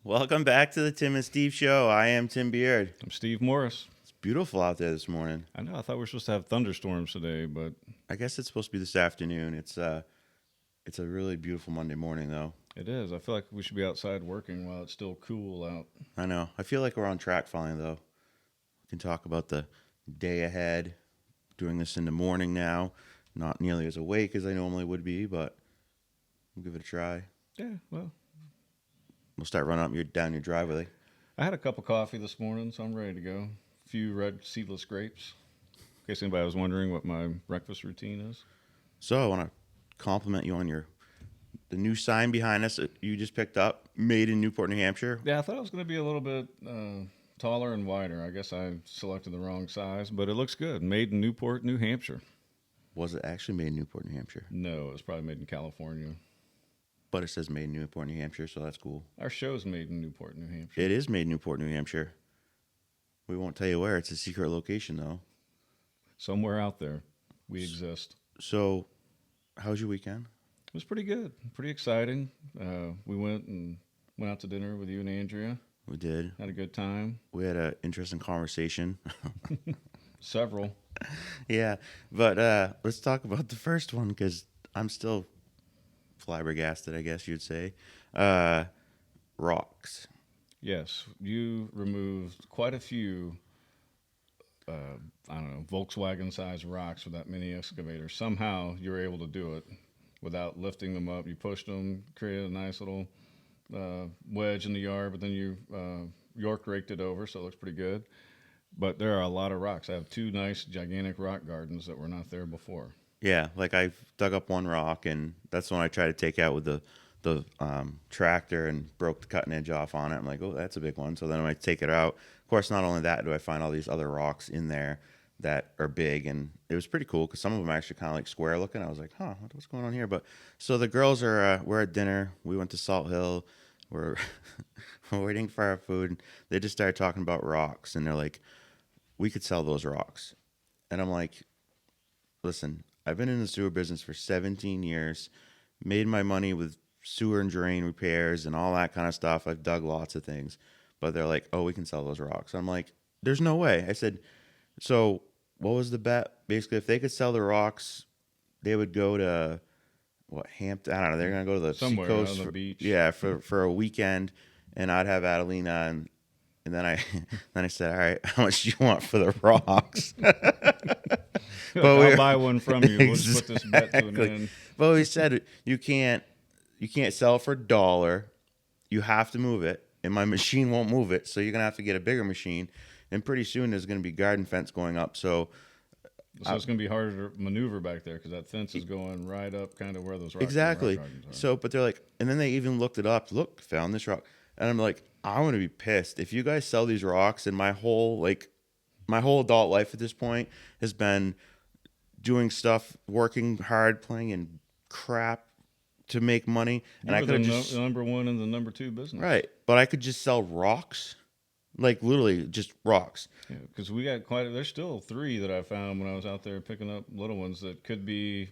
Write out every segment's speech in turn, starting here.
Welcome back to the Tim and Steve Show. I am Tim Beard. I'm Steve Morris. It's beautiful out there this morning. I know. I thought we were supposed to have thunderstorms today, but I guess it's supposed to be this afternoon. It's a really beautiful Monday morning, though. it is. I feel like we should be outside working while it's still cool out. I know. I feel like we're on track finally, though. We can talk about the day ahead. Doing this in the morning now. Not nearly as awake as I normally would be, but we'll give it a try. Yeah, well, We'll start running down your driveway. I had a cup of coffee this morning, so I'm ready to go. A few red seedless grapes. In case anybody was wondering what my breakfast routine is. So I want to compliment you on the new sign behind us that you just picked up, made in Newport, New Hampshire. Yeah, I thought it was going to be a little bit taller and wider. I guess I selected the wrong size, but it looks good. Made in Newport, New Hampshire. Was it actually made in Newport, New Hampshire? No, it was probably made in California. But it says made in Newport, New Hampshire, so that's cool. Our show's made in Newport, New Hampshire. It is made in Newport, New Hampshire. We won't tell you where. It's a secret location, though. Somewhere out there, we exist. So, how was your weekend? It was pretty good, pretty exciting. We went out to dinner with you and Andrea. We did. Had a good time. We had an interesting conversation. Several. Yeah, but let's talk about the first one because I'm still flabbergasted, I guess you'd say. Rocks. Yes, you removed quite a few. I don't know, Volkswagen-sized rocks with that mini excavator. Somehow you were able to do it without lifting them up. You pushed them, created a nice little wedge in the yard, but then you York raked it over, so it looks pretty good. But there are a lot of rocks. I have two nice, gigantic rock gardens that were not there before. Yeah, like I dug up one rock, and that's the one I tried to take out with the tractor and broke the cutting edge off on it. I'm like, oh, that's a big one. So then I take it out. Of course, not only that, do I find all these other rocks in there that are big, and it was pretty cool because some of them are actually kind of like square looking. I was like, huh, what's going on here? But so the girls are we're at dinner. We went to Salt Hill. We're we're waiting for our food. They just started talking about rocks, and they're like, we could sell those rocks. And I'm like, listen, I've been in the sewer business for 17 years, made my money with sewer and drain repairs and all that kind of stuff. I've dug lots of things. But they're like, oh, we can sell those rocks. I'm like, there's no way. I said, so what was the bet? Basically, if they could sell the rocks, they would go to, what, Hampton? I don't know. They're going to go to the Somewhere seacoast. on the beach. Yeah, for a weekend. And I'd have Adelina and then I then I said, all right, how much do you want for the rocks? I'll buy one from you. We'll just put this bet to an end. But we said you can't sell it for $1. You have to move it, and my machine won't move it, so you're gonna have to get a bigger machine. And pretty soon there's gonna be garden fence going up. So it's going to be harder to maneuver back there because that fence is going right up kind of where those rocks exactly. rock gardens are. So, but they're like, and then they even looked it up. Look, found this rock, and I'm like, I want to be pissed if you guys sell these rocks. And my whole adult life at this point has been doing stuff, working hard, playing in crap to make money, and I You're could the just number one and the number two business. right, but I could just sell rocks, like literally just rocks. Yeah, because we got there's still 3 that I found when I was out there picking up little ones that could be,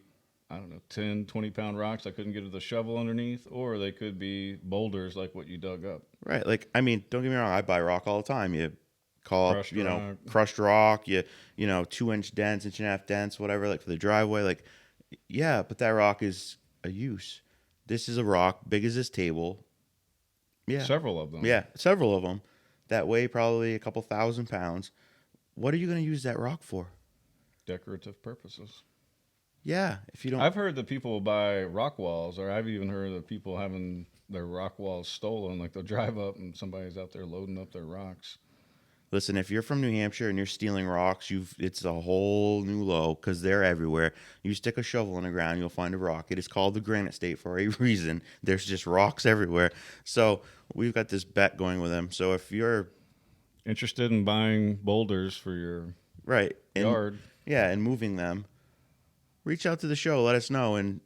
I don't know, 10, 20-pound rocks I couldn't get with a shovel underneath, or they could be boulders like what you dug up. Right, like I mean, don't get me wrong, I buy rock all the time. You call Crushed up, rock. crushed rock, you 2-inch dents, 1.5 inch dents, whatever, like for the driveway. Like, yeah, but that rock is a use. This is a rock big as this table. Yeah, Several of them. yeah, several of them that weigh probably a couple 1,000 pounds. What are you going to use that rock for? Decorative purposes. Yeah, if you don't. I've heard that people will buy rock walls, or I've even heard of people having their rock walls stolen. Like they'll drive up and somebody's out there loading up their rocks. Listen, if you're from New Hampshire and you're stealing rocks, it's a whole new low because they're everywhere. You stick a shovel in the ground, you'll find a rock. It is called the Granite State for a reason. There's just rocks everywhere. So we've got this bet going with them. So if you're Interested in buying boulders for your right yard. Yeah, and moving them, reach out to the show, let us know, and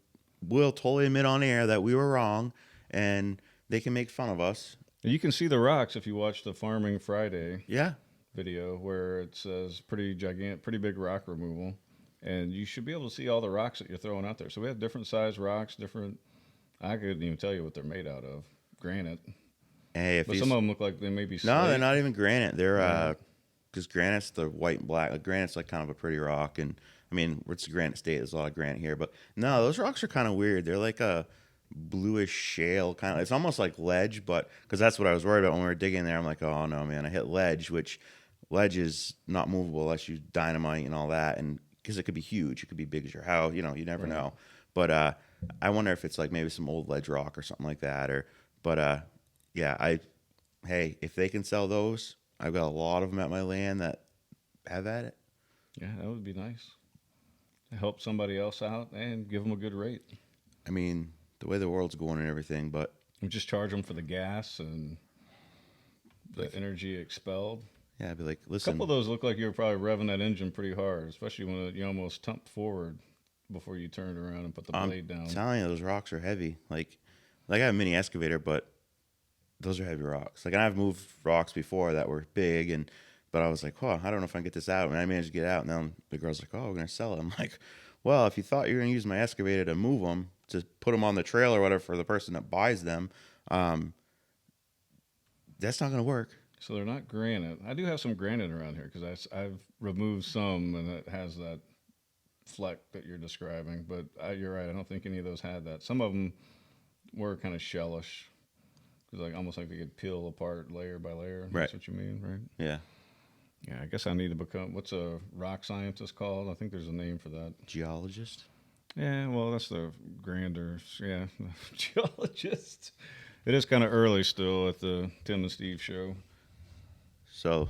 we'll totally admit on air that we were wrong, and they can make fun of us. You can see the rocks if you watch the Farming Friday Yeah. video where it says pretty big rock removal, and you should be able to see all the rocks that you're throwing out there. So we have different size rocks, I couldn't even tell you what they're made out of. Granite. Hey, if But you some of them look like they may be no, they're slate. not even granite. They're Right. because granite's the white and black. Like, granite's like kind of a pretty rock, and I mean, it's a granite state. There's a lot of granite here, but no, those rocks are kind of weird. They're like a bluish shale kind of. It's almost like ledge, but because that's what I was worried about when we were digging there. I'm like, oh no, man, I hit ledge, which ledge is not movable unless you dynamite and all that, and because it could be huge, it could be big as your house. You know, you never Right. know. But I wonder if it's like maybe some old ledge rock or something like that, or but yeah, I hey, if they can sell those, I've got a lot of them at my land that have at it. Yeah, that would be nice. Help somebody else out and give them a good rate. I mean, the way the world's going and everything, but And just charge them for the gas and the like, energy expelled. yeah, I'd be like, A couple listen, of those look like you were probably revving that engine pretty hard, especially when you almost tumped forward before you turned around and put the I'm blade down. telling you, those rocks are heavy. Like I have a mini excavator, but those are heavy rocks. Like, and I've moved rocks before that were big, and but I was like, oh, I don't know if I can get this out. And I managed to get it out, and then the girl's like, oh, we're gonna sell it. I'm like, well, if you thought you were gonna use my excavator to move them, to put them on the trail or whatever for the person that buys them, um, that's not gonna work. So they're not granite. I do have some granite around here because I've removed some and it has that fleck that you're describing. But you're right. I don't think any of those had that. Some of them were kind of shellish because like almost like they could peel apart layer by layer. Right. That's what you mean, right? Yeah. Yeah. I guess I need to become what's a rock scientist called? I think there's a name for that. Geologist. Yeah. Well, that's the grander. Yeah. Geologist. It is kind of early still at the Tim and Steve show. So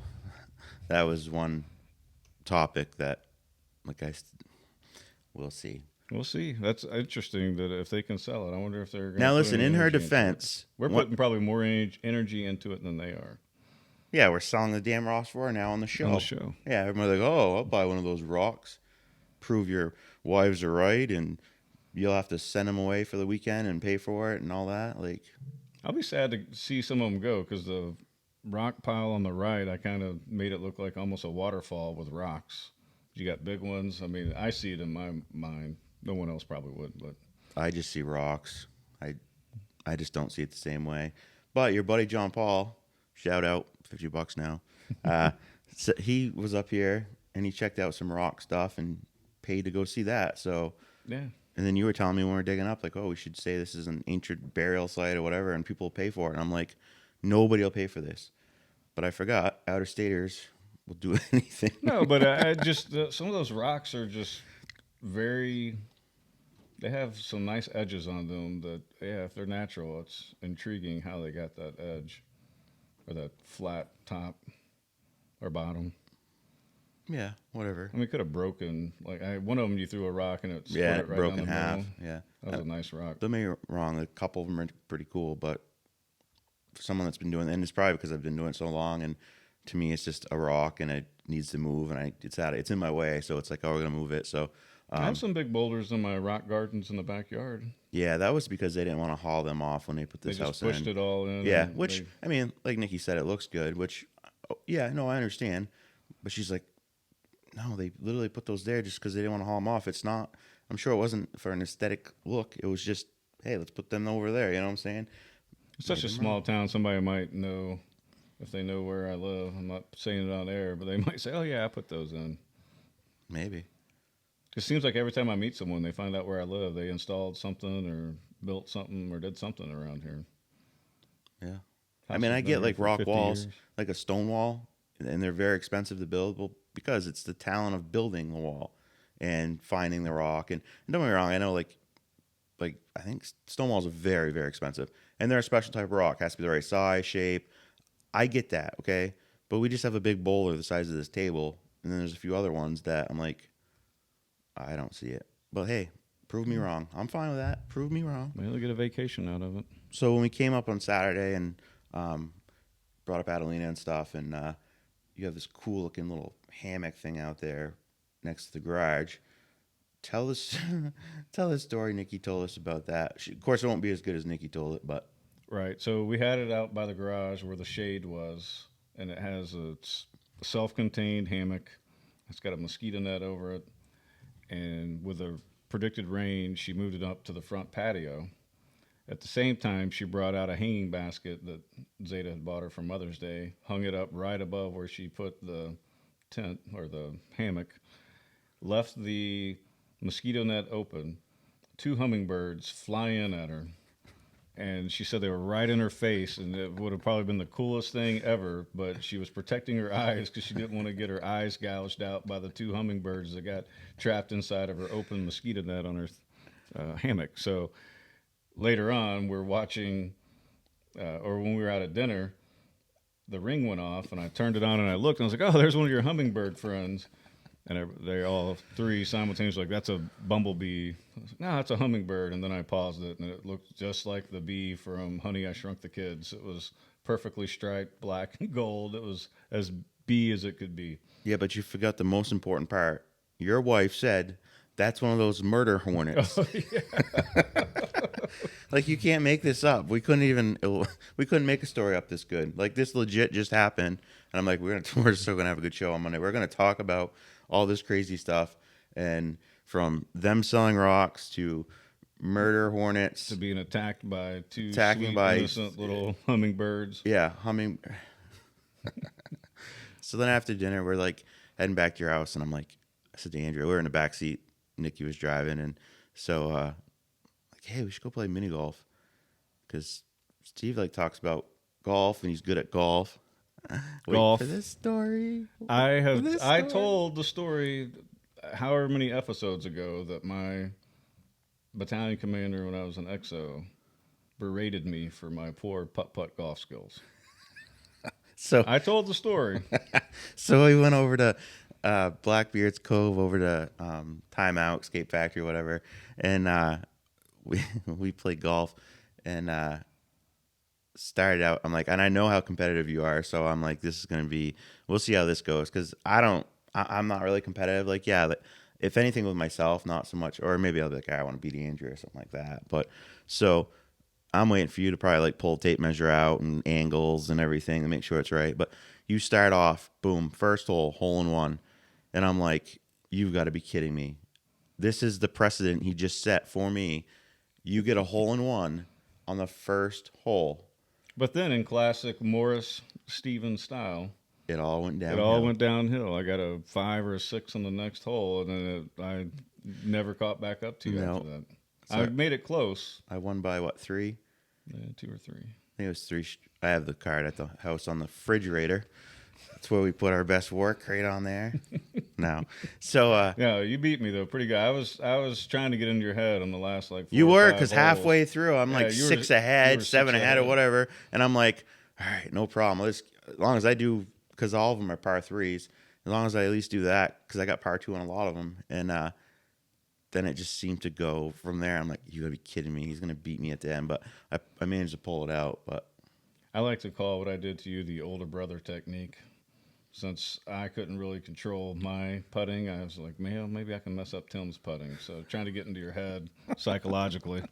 that was one topic that, we'll see. We'll see. That's interesting that if they can sell it, I wonder if they're going to Now, put listen, any in her energy into it. defense, We're putting probably more energy into it than they are yeah, we're selling the damn Ross Roar now on the show. on the show. Yeah, everybody's like, oh, I'll buy one of those rocks. Prove your wives are right, and you'll have to send them away for the weekend and pay for it and all that. Like, I'll be sad to see some of them go because the rock pile on the right, I kind of made it look like almost a waterfall with rocks. You got big ones. I mean, I see it in my mind. No one else probably would, but I just see rocks. I just don't see it the same way. But your buddy John Paul, shout out, $50 now. So he was up here and he checked out some rock stuff and paid to go see that. So, yeah. and then you were telling me when we were digging up, like, oh, we should say this is an ancient burial site or whatever, and people will pay for it. And I'm like, nobody will pay for this. But I forgot, outer staters will do anything. No, but I just some of those rocks are just very. They have some nice edges on them. That yeah, if they're natural, it's intriguing how they got that edge or that flat top or bottom. Yeah, whatever. I mean, it could have broken. Like one of them, you threw a rock and it split Yeah, it right broke down in the half. middle. Yeah. That was a nice rock. Don't make me wrong. A couple of them are pretty cool, but for someone that's been doing, and it's probably because I've been doing it so long, and to me, it's just a rock, and it needs to move, and it's in my way, so it's like, oh, we're gonna move it. So, I have some big boulders in my rock gardens in the backyard. yeah, that was because they didn't want to haul them off when they put They this just house pushed in. it all in. Yeah, and which I mean, like Nikki said, it looks good. Which, oh, yeah, no, I understand, but she's like, no, they literally put those there just because they didn't want to haul them off. It's not. I'm sure it wasn't for an aesthetic look. It was just, hey, let's put them over there. You know what I'm saying? it's such a small town. Somebody might know if they know where I live. I'm not saying it on air, but they might say, "Oh yeah, I put those in." Maybe. It seems like every time I meet someone, they find out where I live. They installed something or built something or did something around here. Yeah. I House mean, has I been get here like for rock 50 walls, years. like a stone wall, and they're very expensive to build. Well, because it's the talent of building the wall and finding the rock. And don't get me wrong, I know like I think stone walls are very, very expensive, and they're a special type of rock. Has to be the right size, shape. I get that, okay, but we just have a big boulder the size of this table, and then there's a few other ones that I'm like, I don't see it. But hey, prove me wrong. I'm fine with that. Prove me wrong. Well, they'll get a vacation out of it. So when we came up on Saturday and brought up Adelina and stuff, and you have this cool looking little hammock thing out there next to the garage. Tell this, tell the story Nikki told us about that. Of course, it won't be as good as Nikki told it, but Right. So we had it out by the garage where the shade was, and it has a self-contained hammock. It's got a mosquito net over it, and with a predicted rain, she moved it up to the front patio. At the same time, she brought out a hanging basket that Zeta had bought her for Mother's Day, hung it up right above where she put the tent or the hammock, left the mosquito net open. Two hummingbirds fly in at her, and she said they were right in her face, and it would have probably been the coolest thing ever. But she was protecting her eyes because she didn't want to get her eyes gouged out by the two hummingbirds that got trapped inside of her open mosquito net on her hammock. So later on, we're watching, or when we were out at dinner, the ring went off, and I turned it on and I looked, and I was like, "Oh, there's one of your hummingbird friends." And they all three simultaneously like, "That's a bumblebee." I was like, "No, that's a hummingbird." And then I paused it, and it looked just like the bee from Honey, I Shrunk the Kids. It was perfectly striped, black and gold. It was as bee as it could be. Yeah, but you forgot the most important part. Your wife said that's one of those murder hornets. Oh, yeah. Like, you can't make this up. We couldn't make a story up this good. Like, this legit just happened, and I'm like, we're still gonna have a good show on Monday. We're gonna talk about all this crazy stuff, and from them selling rocks to murder hornets To being attacked by two attacking sweet, by innocent little hummingbirds. yeah humming. So then after dinner, we're like heading back to your house, and I'm like, I said to Andrea, we were in the back seat. Nikki was driving, and so like, hey, we should go play mini golf because Steve like talks about golf, and he's good at golf. Wait Golf. for this story. I told the story however many episodes ago that my battalion commander when I was an XO berated me for my poor putt-putt golf skills. So I told the story. So we went over to Blackbeard's Cove, over to Timeout, Skate Factory, whatever, and we played golf, and started out. I'm like, and I know how competitive you are, so I'm like, this is gonna be. We'll see how this goes, because I'm not really competitive. Like, yeah, if anything with myself, not so much, or maybe I'll be like, I want to beat Andrew or something like that. But so I'm waiting for you to probably like pull a tape measure out and angles and everything to make sure it's right. But you start off, boom, first hole in one. And I'm like, you've got to be kidding me. This is the precedent he just set for me. You get a hole in one on the first hole. But then in classic Morris Stevens style, It all went it downhill. all went downhill. I got a 5 or a 6 on the next hole, and then I never caught back up to you No. after that. So I made it close. I won by what, 3? Yeah, 2 or 3. I think it was 3. I have the card at the house on the refrigerator. That's where we put our best work, right on there. No. So Yeah, you beat me though, pretty good. I was trying to get into your head on the last like 4 you or were, 5 because holes. halfway through, I'm Yeah, like you were- 6 you ahead, were 7 6 ahead, or ahead. whatever. And I'm like, all right, no problem. As long as I do, because all of them are par 3s, as long as I at least do that, because I got par 2 on a lot of them. And then it just seemed to go from there. I'm like, you gotta be kidding me. He's going to beat me at the end. But I managed to pull it out. But I like to call what I did to you the older brother technique. Since I couldn't really control my putting, I was like, man, maybe I can mess up Tim's putting. So trying to get into your head psychologically.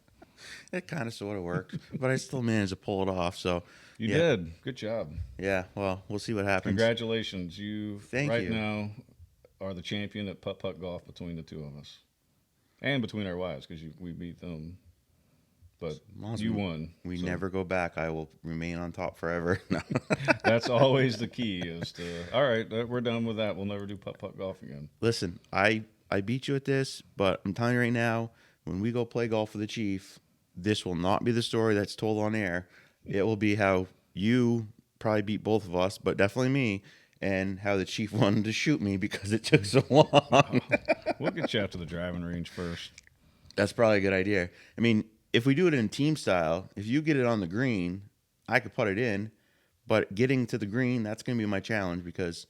it kind of sort of worked. But I still managed to pull it off. So You yeah. did. Good job. Yeah, well, we'll see what happens. Congratulations. You Thank right you. now are the champion at putt-putt golf between the two of us. And between our wives, because we beat them. But long as you won. We So never go back. I will remain on top forever. No. that's always the key is to, all right, we're done with that. We'll never do putt-putt golf again. Listen, I beat you at this, but I'm telling you right now, when we go play golf with the Chief, this will not be the story that's told on air. It will be how you probably beat both of us, but definitely me, and how the Chief wanted to shoot me because it took so long. We'll get you out to the driving range first. That's probably a good idea. I mean, if we do it in team style, if you get it on the green, I could put it in, but getting to the green, that's going to be my challenge because,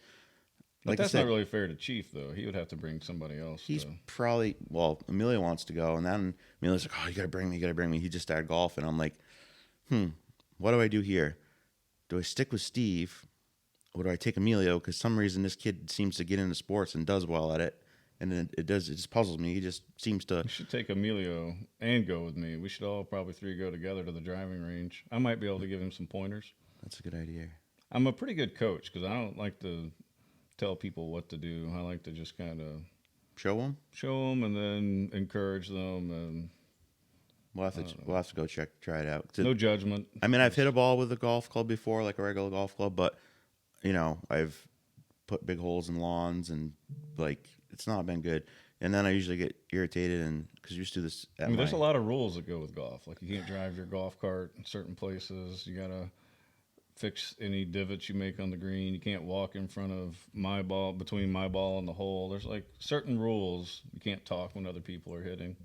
But like that's I said, not really fair to Chief, though. He would have to bring somebody else. he's to... probably, well, Amelia wants to go, and then Amelia's like, oh, you got to bring me, you got to bring me. He just started golfing. I'm like, what do I do here? Do I stick with Steve, or do I take Emilio? Because some reason this kid seems to get into sports and does well at it. And then it just puzzles me. He just seems to. You should take Emilio and go with me. We should all probably 3 go together to the driving range. I might be able to give him some pointers. That's a good idea. I'm a pretty good coach because I don't like to tell people what to do. I like to just kind of Show him? show them and then encourage them and we'll have to go try it out. No judgment. I mean, I've hit a ball with a golf club before, like a regular golf club, but I've put big holes in lawns and like it's not been good. And then I usually get irritated and because you used to do this I mean, there's a lot of rules that go with golf. Like you can't drive your golf cart in certain places. You gotta fix any divots you make on the green. You can't walk in front of my ball, between my ball and the hole. There's like certain rules. You can't talk when other people are hitting.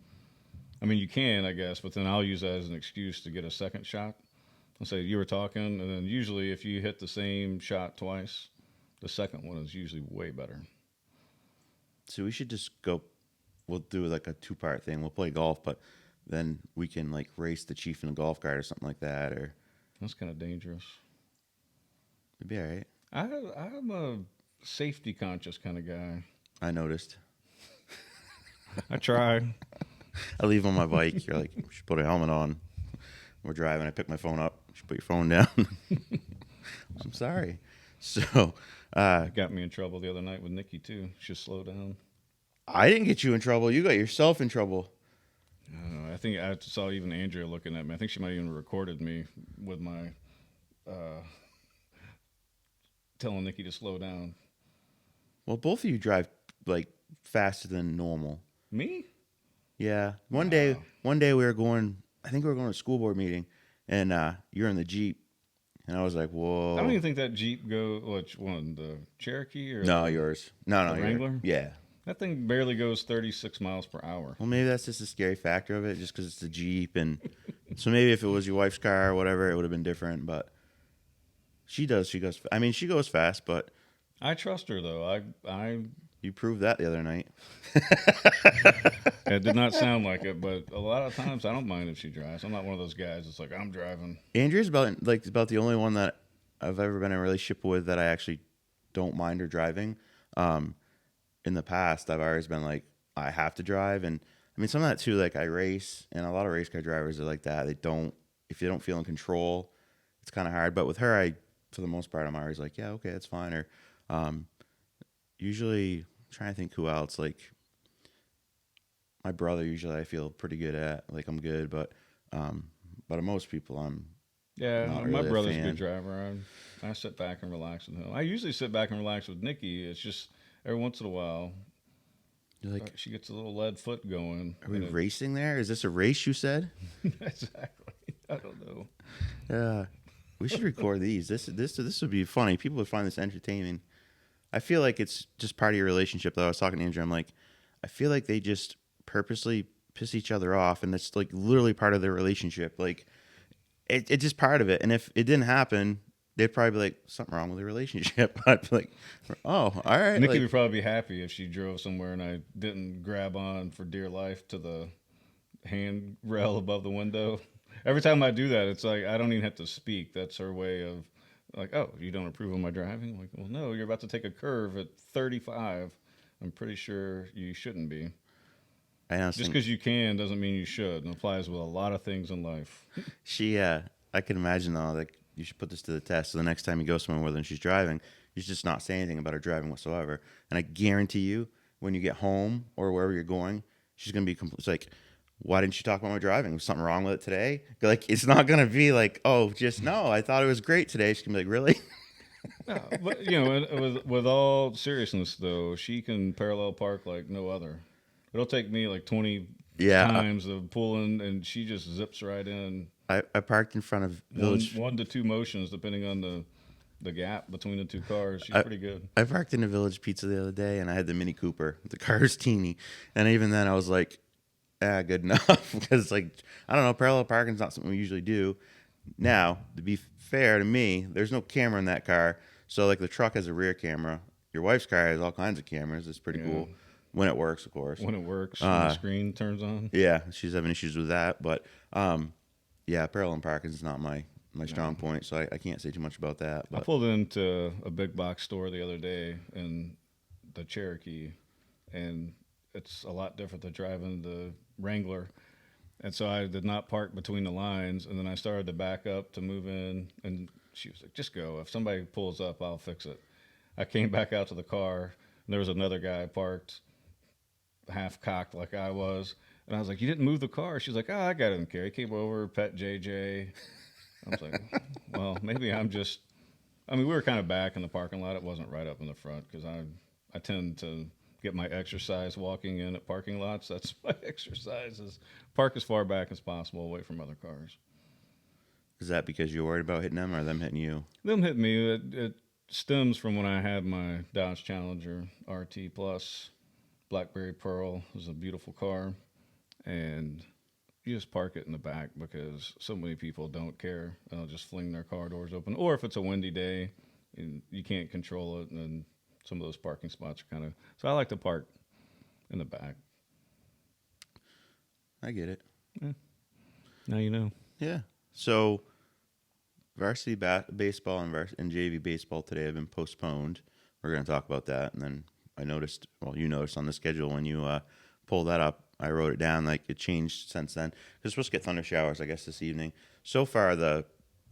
I mean, you can, I guess, but then I'll use that as an excuse to get a second shot. I'll say, you were talking, and then usually if you hit the same shot twice, the second one is usually way better. So we should just go. We'll do like a 2-part thing. We'll play golf, but then we can like race the chief in a golf cart or something like that. Or That's kind of dangerous. it'd be all right. I'm a safety conscious kind of guy. I noticed. I try. I leave on my bike. You're like, we should put a helmet on. We're driving. I pick my phone up. You should put your phone down. I'm sorry. So, Got me in trouble the other night with Nikki too. She should slow down. I didn't get you in trouble. You got yourself in trouble. I don't know. I think I saw even Andrea looking at me. I think she might even recorded me with my telling Nikki to slow down. Well, both of you drive like faster than normal. Me? Yeah. One day we were going. I think we were going to a school board meeting, and you're in the Jeep, and I was like, "Whoa!" I don't even think that Jeep which one? The Cherokee or No, yours. No, the Wrangler? Yeah. That thing barely goes 36 miles per hour. Well, maybe that's just a scary factor of it, just because it's a Jeep, and so maybe if it was your wife's car or whatever, it would have been different. But she does. She goes. I mean, she goes fast, but I trust her though. you proved that the other night. It did not sound like it, but a lot of times I don't mind if she drives. I'm not one of those guys that's like I'm driving. Andrea's about the only one that I've ever been in a relationship with that I actually don't mind her driving. In the past, I've always been like, I have to drive. And I mean, some of that too, like I race, and a lot of race car drivers are like that. If they don't feel in control, it's kind of hard. But with her, for the most part, I'm always like, yeah, okay, that's fine. Or usually, I'm trying to think who else, like my brother, usually I feel pretty good at, like I'm good. But most people, I'm not my really a brother's a fan. good driver. I sit back and relax with him. I usually sit back and relax with Nikki. It's just every once in a while, You're like, she gets a little lead foot going. are we racing there? Is this a race, you said? Exactly. I don't know. Yeah. We should record these. This would be funny. People would find this entertaining. I feel like it's just part of your relationship, though. I was talking to Andrew. I'm like, I feel like they just purposely piss each other off, and it's like literally part of their relationship. Like, it's just part of it. And if it didn't happen, they'd probably be like, something wrong with the relationship. I'd be like, oh, all right. Nikki like, would probably be happy if she drove somewhere and I didn't grab on for dear life to the handrail above the window. Every time I do that, it's like I don't even have to speak. That's her way of like, oh, you don't approve of my driving? I'm like, well, no, you're about to take a curve at 35. I'm pretty sure you shouldn't be. I know Just because you can doesn't mean you should. It applies with a lot of things in life. I can imagine, though, like, you should put this to the test. So the next time you go somewhere with her and she's driving, you should just not say anything about her driving whatsoever. And I guarantee you, when you get home or wherever you're going, she's going to be it's like, why didn't you talk about my driving? Was something wrong with it today? Like, it's not going to be like, oh, just no, I thought it was great today. She's going to be like, really? No, but, you know, with all seriousness, though, she can parallel park like no other. It'll take me like 20 times of pulling, and she just zips right in. I parked in front of Village. One to two motions, depending on the gap between the two cars. She's pretty good. I parked in a Village Pizza the other day, and I had the Mini Cooper. The car's teeny. And even then, I was like, good enough. Because, like, I don't know, parallel parking's not something we usually do. Now, to be fair to me, there's no camera in that car. So, like, the truck has a rear camera. Your wife's car has all kinds of cameras. It's pretty cool. When it works, of course. When it works, when the screen turns on. Yeah, she's having issues with that. But, yeah, parallel parking is not my strong point, so I can't say too much about that. But. I pulled into a big box store the other day in the Cherokee, and it's a lot different than driving the Wrangler. And so I did not park between the lines, and then I started to back up to move in, and she was like, just go. If somebody pulls up, I'll fix it. I came back out to the car, and there was another guy parked half-cocked like I was, And I was like, you didn't move the car. She's like, oh, I got it in care. He came over, pet JJ. I was like, well, maybe I'm just. I mean, we were kind of back in the parking lot. It wasn't right up in the front because I tend to get my exercise walking in at parking lots. That's my exercise is park as far back as possible away from other cars. Is that because you're worried about hitting them or them hitting you? Them hit me. It stems from when I had my Dodge Challenger RT Plus. Blackberry Pearl. It was a beautiful car. And you just park it in the back because so many people don't care. They'll just fling their car doors open. Or if it's a windy day and you can't control it, and some of those parking spots are kind of. So I like to park in the back. I get it. Yeah. Now you know. Yeah. So varsity baseball and JV baseball today have been postponed. We're going to talk about that. And then I noticed, well, you noticed on the schedule when you pulled that up, I wrote it down like it changed since then. We're supposed to get thunder showers, I guess, this evening. So far, the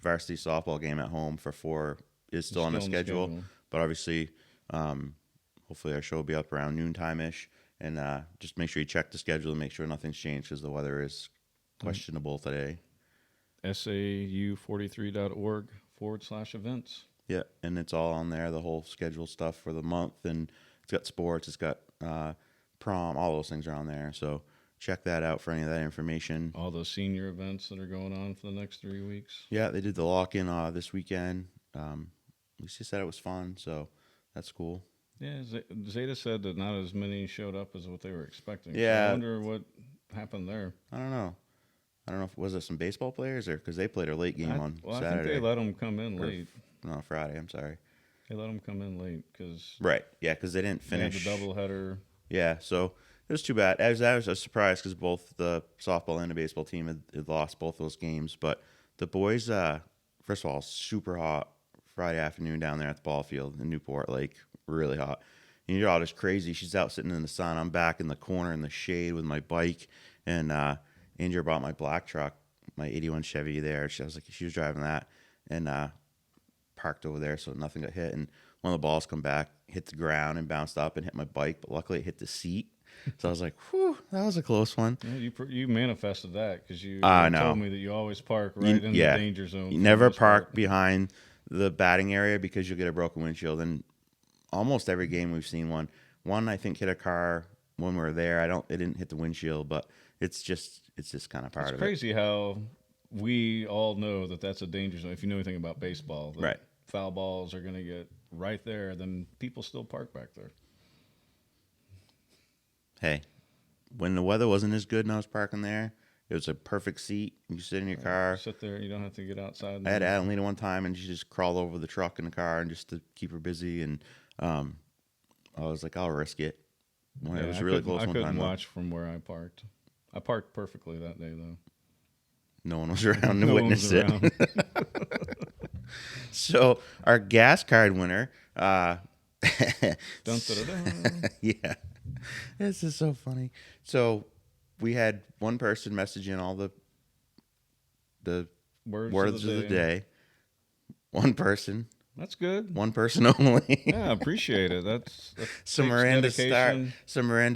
varsity softball game at home for 4 is still on the schedule. But obviously, hopefully our show will be up around noontime-ish. And just make sure you check the schedule and make sure nothing's changed because the weather is questionable today. SAU43.org/events. Yeah, and it's all on there, the whole schedule stuff for the month. And it's got sports, it's got prom, all those things are on there. So check that out for any of that information. All those senior events that are going on for the next 3 weeks. Yeah, they did the lock-in this weekend. Lucy said it was fun, so that's cool. Yeah, Zeta said that not as many showed up as what they were expecting. Yeah. So I wonder what happened there. I don't know. Was it some baseball players or because they played a late game on Saturday? I think they let them come in late. No, Friday. I'm sorry. They let them come in late because right. Yeah, because they didn't finish the doubleheader. Yeah, so it was too bad. I was surprised because both the softball and the baseball team had lost both those games. But the boys, first of all, super hot Friday afternoon down there at the ball field in Newport Lake, really hot. And you're all just crazy. She's out sitting in the sun. I'm back in the corner in the shade with my bike. And Andrea brought my black truck, my 81 Chevy there. She was driving that and parked over there so nothing got hit. And one of the balls come back, hit the ground and bounced up and hit my bike. But luckily it hit the seat. So I was like, whew, that was a close one. Yeah, you manifested that because you no. told me that you always park right in the danger zone. You never park behind the batting area because you'll get a broken windshield. And almost every game we've seen one. One I think hit a car when we were there. It didn't hit the windshield, but it's just kind of part of it. It's crazy how we all know that that's a danger zone. If you know anything about baseball, right? Foul balls are going to get right there. Then people still park back there. Hey, when the weather wasn't as good and I was parking there, it was a perfect seat. You sit in your car. Sit there. You don't have to get outside. I had Adelina one time, and she just crawled over the truck in the car and just to keep her busy. And I was like, I'll risk it. It was really close one time. I couldn't watch from where I parked. I parked perfectly that day, though. No one was around to witness it. So our gas card winner. Dun, dun, dun, dun. Yeah. This is so funny. So we had one person message in all the words of the day. One person. That's good. One person only. Yeah, I appreciate it. That's so Miranda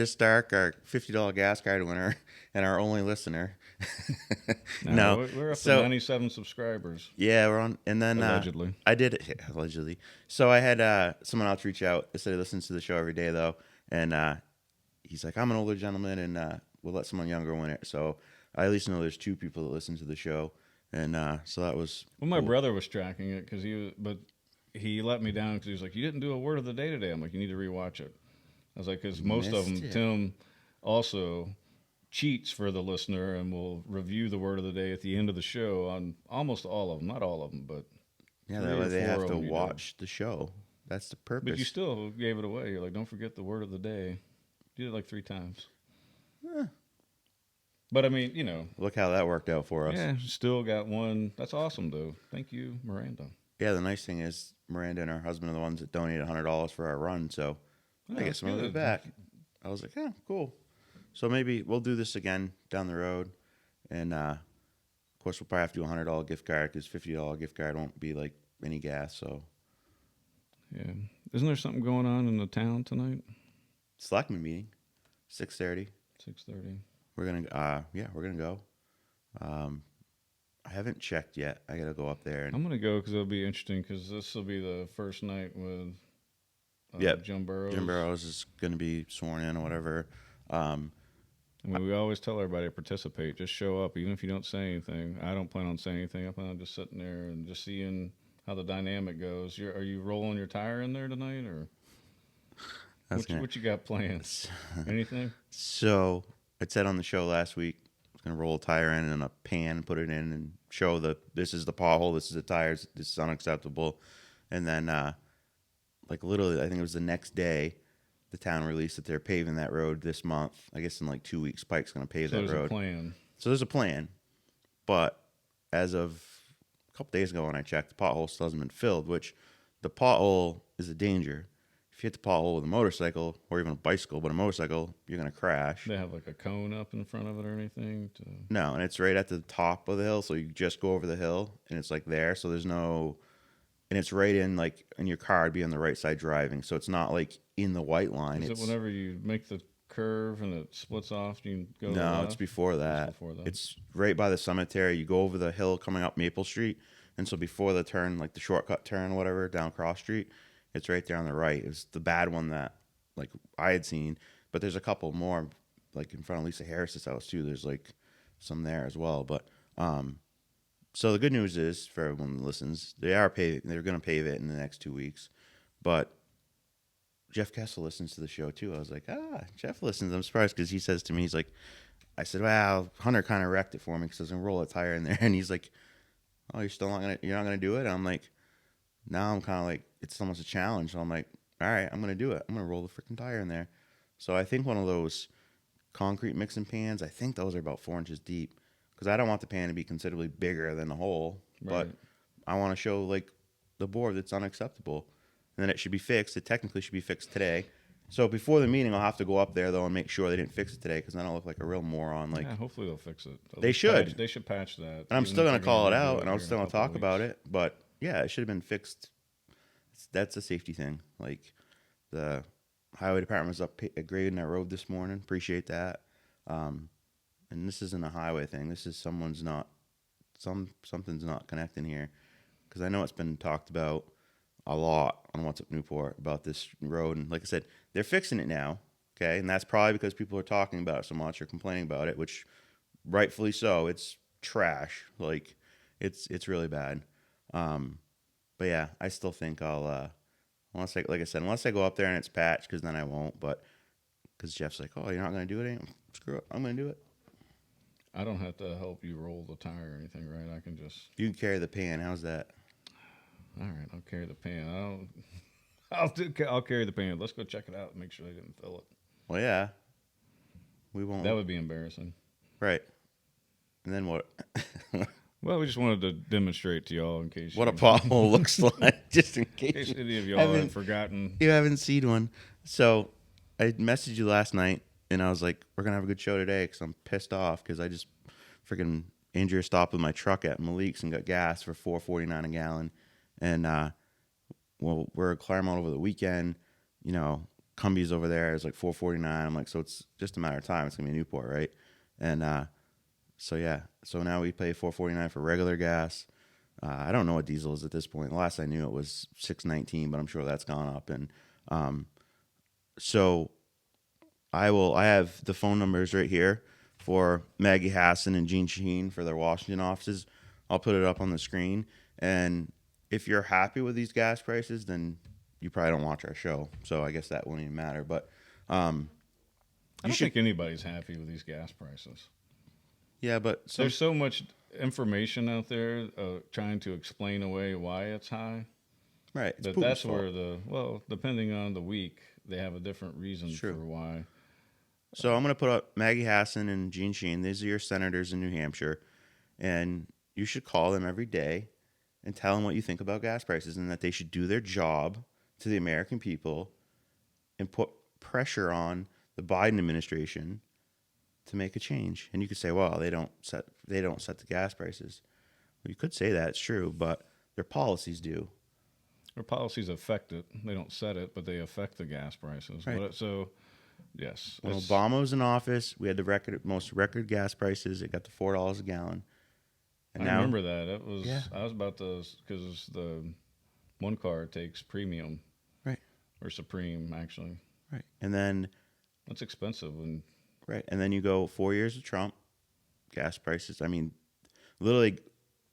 Stark, our $50 gas card winner and our only listener. No, we're up to 97 subscribers. Yeah, we're on. And then allegedly, I did it allegedly. So I had someone else reach out. They said he listens to the show every day though, and he's like, I'm an older gentleman, and we'll let someone younger win it. So I at least know there's 2 people that listen to the show, and so that was. Well, my brother was tracking it because he let me down because he was like, you didn't do a word of the day today. I'm like, you need to rewatch it. I was like, because most of them, Tim also cheats for the listener and will review the word of the day at the end of the show on almost all of them. Not all of them, but yeah, that way they have to watch the show. That's the purpose. But you still gave it away. You're like, don't forget the word of the day. You did it like 3 times. Yeah. But I mean, look how that worked out for us. Yeah, still got one. That's awesome, though. Thank you, Miranda. Yeah, the nice thing is Miranda and her husband are the ones that donated $100 for our run, so I get some of it back. I was like, yeah, cool. So maybe we'll do this again down the road, and of course we'll probably have to do a $100 gift card because $50 gift card won't be like any gas. So yeah, isn't there something going on in the town tonight? Selectman meeting, 6:30. 6:30. we're gonna go. Um, I haven't checked yet. I gotta go up there and I'm gonna go because it'll be interesting because this will be the first night with yep, Jim Jim Burrows. Burrows is gonna be sworn in or whatever. Um, I mean, we always tell everybody to participate. Just show up, even if you don't say anything. I don't plan on saying anything. I plan on just sitting there and just seeing how the dynamic goes. Are you rolling your tire in there tonight, or that's gonna. what you got planned? Anything? So I said on the show last week, I was gonna roll a tire in a pan, put it in, and show this is the pothole, this is the tires, this is unacceptable, and then like literally, I think it was the next day, the town released that they're paving that road this month. I guess in like 2 weeks, Pike's gonna pave So that there's road. a plan. So there's a plan, but as of a couple days ago when I checked, the pothole still hasn't been filled, which the pothole is a danger. If you hit the pothole with a motorcycle or even a bicycle, but a motorcycle, you're going to crash. They have like a cone up in front of it or anything. No, and it's right at the top of the hill, so you just go over the hill and it's like there, so there's no, and it's right in like in your car, it'd be on the right side driving, so it's not like in the white line. Is it whenever you make the curve and it splits off, you go to the No, left? it's before that. It's before that. It's right by the cemetery. You go over the hill coming up Maple Street, and so before the turn, like the shortcut turn, whatever, down Cross Street, it's right there on the right. It's the bad one that like I had seen, but there's a couple more like in front of Lisa Harris's house too. There's like some there as well. But so the good news is for everyone that listens, they are paving. They're going to pave it in the next 2 weeks, but Jeff Kessel listens to the show too. I was like, Jeff listens. I'm surprised because he says to me, he's like, I said, well, Hunter kind of wrecked it for me because I was gonna roll a tire in there, and he's like, oh, you're not gonna do it. And I'm like, now I'm kind of like, it's almost a challenge. So I'm like, all right, I'm gonna do it. I'm gonna roll the freaking tire in there. So I think one of those concrete mixing pans, I think those are about 4 inches deep because I don't want the pan to be considerably bigger than the hole, Right. but I want to show like the board that's unacceptable. And then it should be fixed. It technically should be fixed today. So before the meeting, I'll have to go up there though and make sure they didn't fix it today because then I'll look like a real moron. Like Yeah, hopefully they'll fix it. they should. They should patch that. And I'm even still if gonna they're call it redo out, and I'm here in still a gonna couple talk about weeks. it. But yeah, it should have been fixed. That's a safety thing. Like the highway department was up grading that road this morning. Appreciate that. And this isn't a highway thing. This is something's not connecting here because I know it's been talked about a lot on What's Up Newport about this road, and like I said, they're fixing it now. Okay, and that's probably because people are talking about it so much or complaining about it, which rightfully so. It's trash. Like it's really bad. But yeah, I still think I'll unless like I said, unless I go up there and it's patched, because then I won't. But because Jeff's like, oh, you're not gonna do it? Screw it, I'm gonna do it. I don't have to help you roll the tire or anything, right? I can just. You can carry the pan. How's that? All right, I'll carry the pan. I'll carry the pan. Let's go check it out and make sure they didn't fill it. Well, yeah, we won't. That would be embarrassing. Right. And then what? Well, we just wanted to demonstrate to y'all in case What a pothole looks like, just in in case case any of y'all had forgotten. you haven't seen one. So I messaged you last night, and I was like, we're gonna have a good show today because I'm pissed off because I just freaking Andrea stopped with my truck at Malik's and got gas for $4.49 a gallon, and well, we're at Claremont over the weekend. You know, Cumbies over there is like $4.49. I'm like, so it's just a matter of time. It's gonna be Newport, right? And so yeah, so now we pay $4.49 for regular gas. I don't know what diesel is at this point. The last I knew it was $6.19, but I'm sure that's gone up. And so I have the phone numbers right here for Maggie Hassan and Gene Shaheen for their Washington offices. I'll put it up on the screen. And if you're happy with these gas prices, then you probably don't watch our show. So I guess that wouldn't even matter. But I don't think anybody's happy with these gas prices. Yeah, but there's so much information out there trying to explain away why it's high. Right. That's where depending on the week, they have a different reason for why. So I'm going to put up Maggie Hassan and Gene Sheen. These are your senators in New Hampshire. And you should call them every day and tell them what you think about gas prices and that they should do their job to the American people and put pressure on the Biden administration to make a change. And you could say, well, they don't set the gas prices. Well, you could say that, it's true, but their policies do. Their policies affect it. They don't set it, but they affect the gas prices. Right. So Yes. When Obama was in office, we had the most record gas prices. It got to $4 a gallon, and I now, remember that. It was yeah, I was about to because the one car takes premium right, or supreme actually. right, and then That's expensive and right, and then you go 4 years of Trump, gas prices. I mean, literally,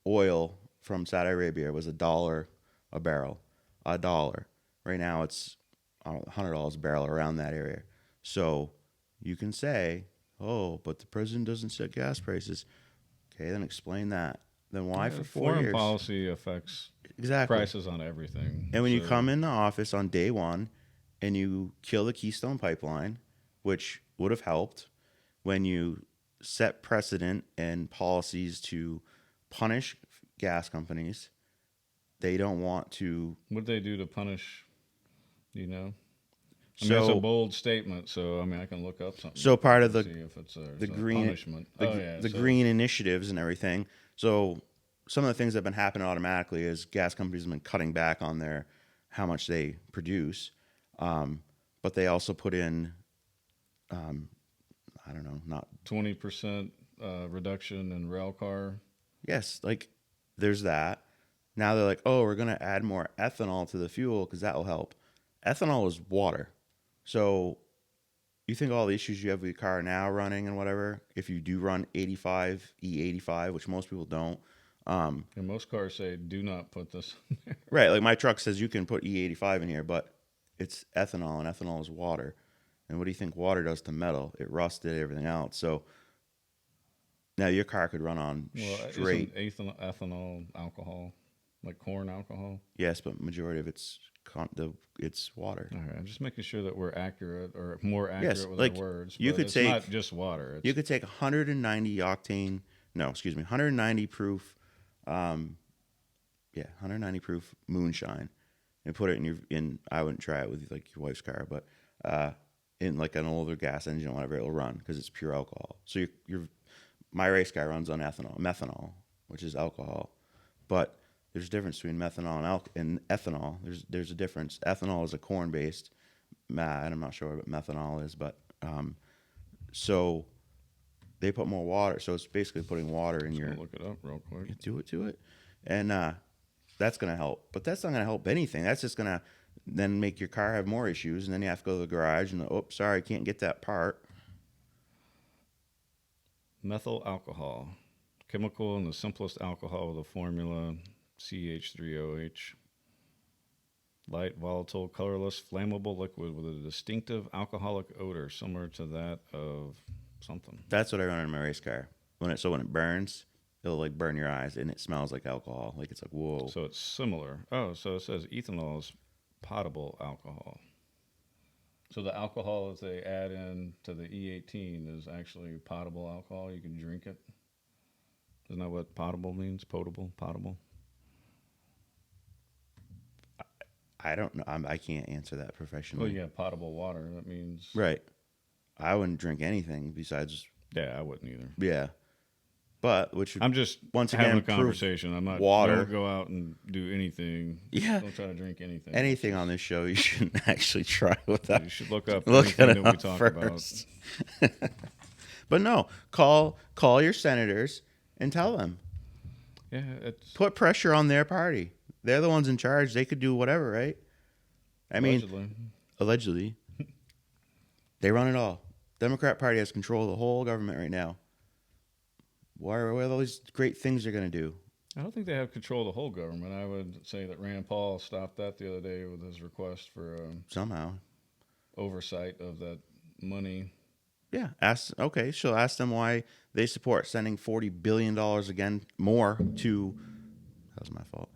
oil from Saudi Arabia was $1 a barrel, $1. Right now, it's I don't know, $100 a barrel around that area. So you can say, oh, but the president doesn't set gas prices. Okay, then explain that. Then why for four foreign years? policy affects Exactly. prices on everything. And when you So come in the office on day one and you kill the Keystone Pipeline, which would have helped, when you set precedent and policies to punish gas companies, they don't want to. what do they do to punish? You know, I mean, it's a So, bold statement. So I mean, I can look up something so real quick part of and see if it's the a green punishment. Oh yeah, the so green initiatives and everything. So some of the things that have been happening automatically is gas companies have been cutting back on their how much they produce, um, but they also put in I don't know, not 20% reduction in rail car. yes, like there's that. Now they're like, oh, we're gonna add more ethanol to the fuel because that will help. Ethanol is water, so you think all the issues you have with your car now running and whatever, if you do run 85 E85, which most people don't, And most cars say, "Do not put this." right? Like my truck says you can put E85 in here, but it's ethanol, and ethanol is water. And what do you think water does to metal? It rusted everything else. So now your car could run on Well, straight. isn't ethanol alcohol, like corn alcohol? Yes, but majority of it's water. All right, I'm just making sure that we're accurate or more Yes, accurate with our like words. you But could it's not take just water. you It's could take 190 octane, no, excuse me, 190 proof, um, yeah, 190 proof moonshine, and put it in in. I wouldn't try it with like your wife's car, but in like an older gas engine or whatever, it'll run because it's pure alcohol. So my race car runs on methanol, which is alcohol, but there's a difference between methanol and ethanol. There's a difference. Ethanol is a corn based, and I'm not sure what methanol is, but so they put more water. So it's basically putting water in just your. gonna look it up real quick. Do it, and that's gonna help. But that's not gonna help anything. That's just gonna then make your car have more issues, and then you have to go to the garage and oh, sorry, can't get that part. Methyl alcohol, chemical in the simplest alcohol with a formula CH3OH. Light, volatile, colorless, flammable liquid with a distinctive alcoholic odor similar to that of something. That's what I run in my race car. When it burns, it'll like burn your eyes, and it smells like alcohol. Like it's like whoa. So it's similar. Oh, so it says ethanol is potable alcohol. So the alcohol that they add in to the E18 is actually potable alcohol. You can drink it. Isn't that what potable means? Potable. I don't know. I can't answer that Well, professionally. you got potable water. That means Right. I wouldn't drink anything besides yeah, I wouldn't either. yeah. But which would I'm just once having again a prove conversation. I'm not. water. Don't go out and do anything. Yeah. Don't try to drink anything. Anything on this show you shouldn't actually try without You should look up look anything at that it we up talk first. But no, call your senators and tell them. about. Yeah, it's Put pressure on their party. They're the ones in charge. They could do whatever, right? I mean, allegedly. allegedly, they run it all. Democrat Party has control of the whole government right now. What are all these great things they're going to do? I don't think they have control of the whole government. I would say that Rand Paul stopped that the other day with his request for Somehow. oversight of that money. Yeah. She'll ask them why they support sending $40 billion again more to. That was my fault.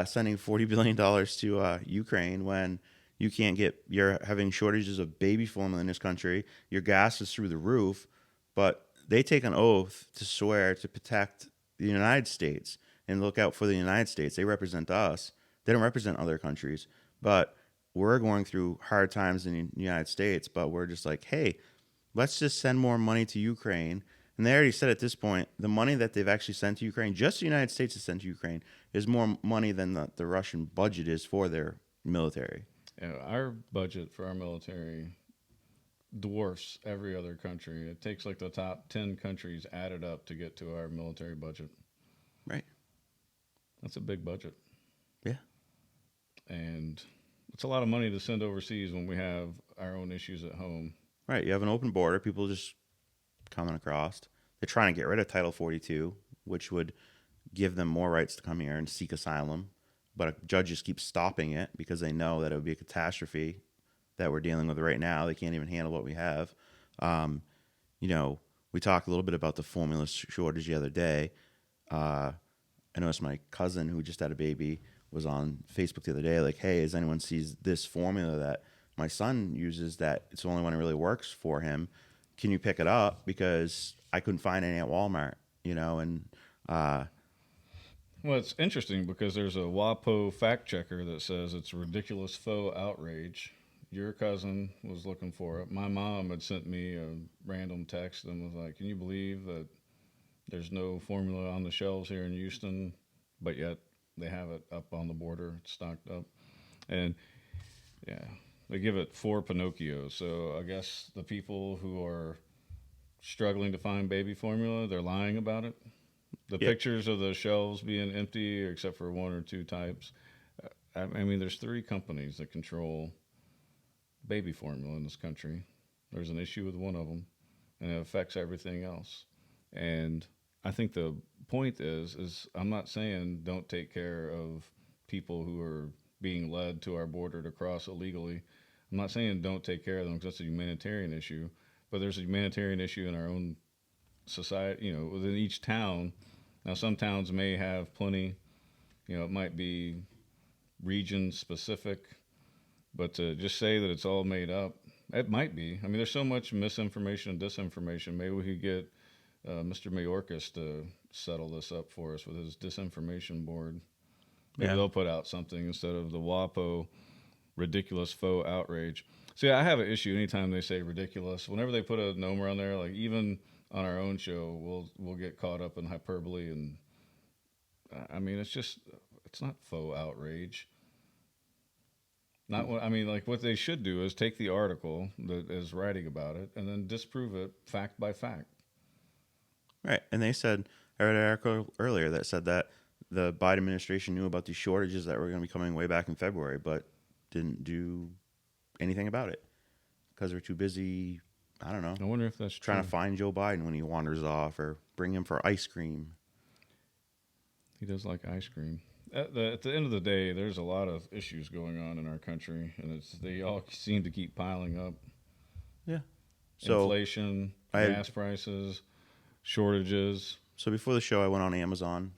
Sending $40 billion to Ukraine when you're having shortages of baby formula in this country. Your gas is through the roof, but they take an oath to swear to protect the United States and look out for the United States. They represent us. They don't represent other countries, but we're going through hard times in the United States, but we're just like, hey, let's just send more money to Ukraine. And they already said at this point, the money that they've actually sent to Ukraine, just the United States has sent to Ukraine, is more money than the Russian budget is for their military. Our budget for our military dwarfs every other country. It takes like the top 10 countries added up to get to our military budget. Right. That's a big budget. Yeah. And it's a lot of money to send overseas when we have our own issues at home. Right. You have an open border. People just coming across. They're trying to get rid of Title 42, which would give them more rights to come here and seek asylum. But judges keep stopping it because they know that it would be a catastrophe that we're dealing with right now. They can't even handle what we have. Um, you know, we talked a little bit about the formula shortage the other day. I noticed my cousin who just had a baby was on Facebook the other day, like, hey, does anyone sees this formula that my son uses that it's the only one that really works for him? Can you pick it up? Because I couldn't find any at Walmart, and Well, it's interesting because there's a WAPO fact checker that says it's ridiculous faux outrage. Your cousin was looking for it. My mom had sent me a random text and was like, "Can you believe that there's no formula on the shelves here in Houston, but yet they have it up on the border, it's stocked up?" And yeah, they give it 4 Pinocchios. So I guess the people who are struggling to find baby formula, they're lying about it. The yeah, pictures of the shelves being empty, except for one or two types. I mean, there's 3 companies that control baby formula in this country. There's an issue with one of them, and it affects everything else. And I think the point is I'm not saying don't take care of people who are being led to our border to cross illegally. I'm not saying don't take care of them because that's a humanitarian issue, but there's a humanitarian issue in our own society, within each town. Now, some towns may have plenty, it might be region specific, but to just say that it's all made up, it might be. I mean, there's so much misinformation and disinformation. Maybe we could get Mr. Mayorkas to settle this up for us with his disinformation board. Maybe yeah, they'll put out something instead of the WAPO ridiculous faux outrage. See, I have an issue anytime they say ridiculous. Whenever they put a number on there, like even on our own show, we'll get caught up in hyperbole, and I mean, it's not faux outrage. Not what I mean. Like what they should do is take the article that is writing about it and then disprove it fact by fact. right. And they said, I read an article earlier that said that the Biden administration knew about these shortages that were going to be coming way back in February, but didn't do anything about it because they're too busy. I don't know, I wonder if that's trying true. to find Joe Biden when he wanders off or bring him for ice cream. He does like ice cream. At the end of the day, there's a lot of issues going on in our country, and they all seem to keep piling up. Yeah. So Inflation, I gas prices, shortages. so before the show, I went on Amazon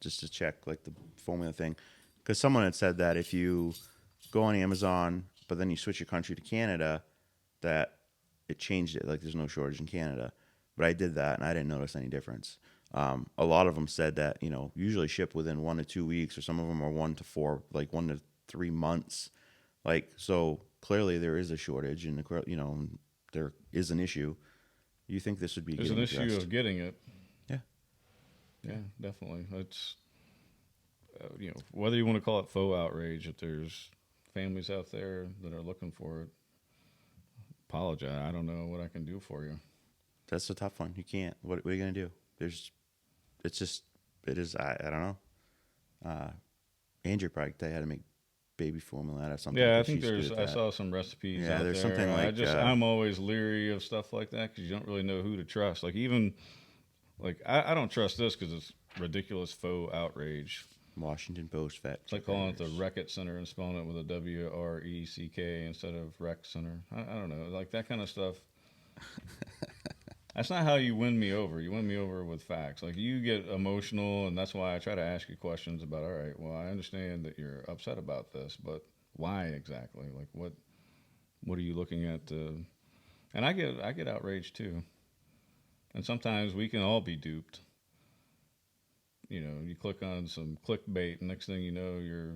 just to check like the formula thing, because someone had said that if you go on Amazon but then you switch your country to Canada, that it changed it. Like there's no shortage in Canada, but I did that and I didn't notice any difference. A lot of them said that usually ship within 1 to 2 weeks, or some of them are 1 to 4, like 1 to 3 months. Like so, clearly there is a shortage, and there is an issue. You think this would be There's an getting issue addressed? of getting it. Yeah, Yeah, definitely. It's whether you want to call it faux outrage, if there's families out there that are looking for it, apologize. I don't know what I can do for you. that's a tough one. You can't. What are you gonna do? It's just, it is. I don't know. Andrew probably tell you how to make baby formula out of something. Yeah, I 'cause think she's good there's. at I that. saw some recipes Yeah, out there's there. something like, I'm always leery of stuff like that because you don't really know who to trust. Like even like I don't trust this because it's ridiculous faux outrage. Washington Post fact. It's like calling it the checkers. Reckitt Center and spelling it with a WRECK instead of Rec Center. I don't know, like that kind of stuff. That's not how you win me over. You win me over with facts. Like you get emotional, and that's why I try to ask you questions about. All right, well, I understand that you're upset about this, but why exactly? Like what are you looking at? And I get outraged too. And sometimes we can all be duped. You click on some clickbait, and next thing you know, you're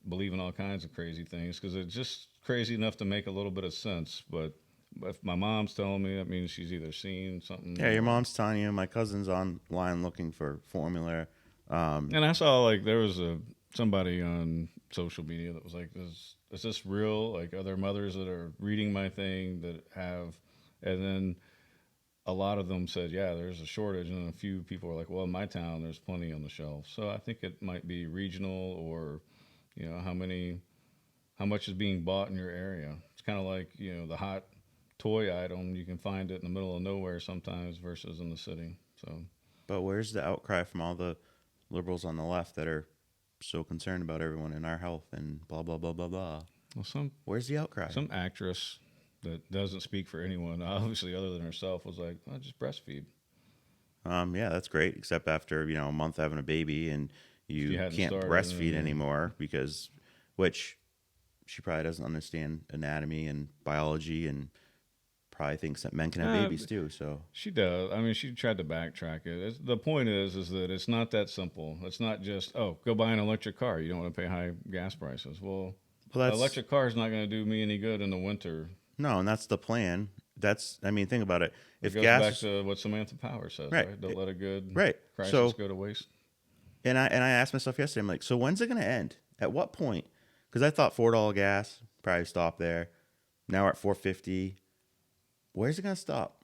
believing all kinds of crazy things because it's just crazy enough to make a little bit of sense. But if my mom's telling me, that means she's either seen something. Yeah, your mom's telling you. My cousin's online looking for formula. And I saw like there was somebody on social media that was like, is this real? Like, are there mothers that are reading my thing that have, and then a lot of them said, yeah, there's a shortage. And then a few people were like, well, in my town, there's plenty on the shelf. So I think it might be regional or, how much is being bought in your area. It's kind of like, the hot toy item. You can find it in the middle of nowhere sometimes versus in the city. So, But where's the outcry from all the liberals on the left that are so concerned about everyone in our health and blah blah blah blah blah? well, Where's the outcry? some actress that doesn't speak for anyone, obviously other than herself, was like, oh, just breastfeed. Yeah, that's great. Except after a month having a baby and If you you hadn't can't started, breastfeed anymore because, which she probably doesn't understand anatomy and biology and probably thinks that men can have uh, babies too. So she does. I mean, she tried to backtrack it. The point is that it's not that simple. It's not just, oh, go buy an electric car. You don't want to pay high gas prices. Well, well, an that's electric car is not going to do me any good in the winter. no, and that's the plan. Think about it. It If goes gas back is to what Samantha Power says, right, right? Don't let a good right. crisis So go to waste. and I asked myself yesterday, I'm like, so when's it going to end? At what point? Because I thought $4 gas probably stop there. Now we're at 4.50. Where's it going to stop?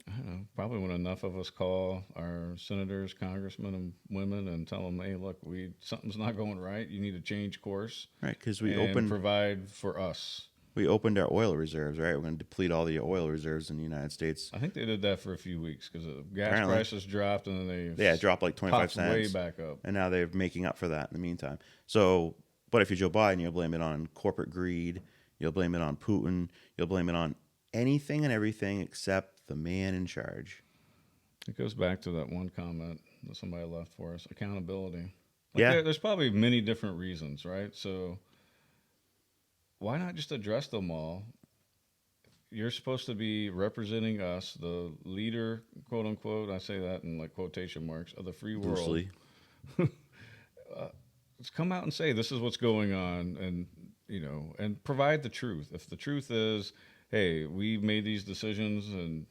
I don't know. Probably when enough of us call our senators, congressmen, and women and tell them, hey, look, something's not going right. You need to change course Right, because and provide for us. we opened our oil reserves. Right, we're going to deplete all the oil reserves in the United States. I think they did that for a few weeks because gas Apparently. prices dropped and then they Yeah, it dropped like 25 popped cents. way back up. And now they're making up for that in the meantime. So, but if you're Joe Biden, you'll blame it on corporate greed. You'll blame it on Putin. You'll blame it on anything and everything except the man in charge. It goes back to that one comment that somebody left for us: accountability. Yeah. There's probably many different reasons, right? So why not just address them all? You're supposed to be representing us, the leader, quote unquote. I say that in like quotation marks of the free world. Loosely. Let's come out and say this is what's going on, and and provide the truth. If the truth is, hey, we made these decisions and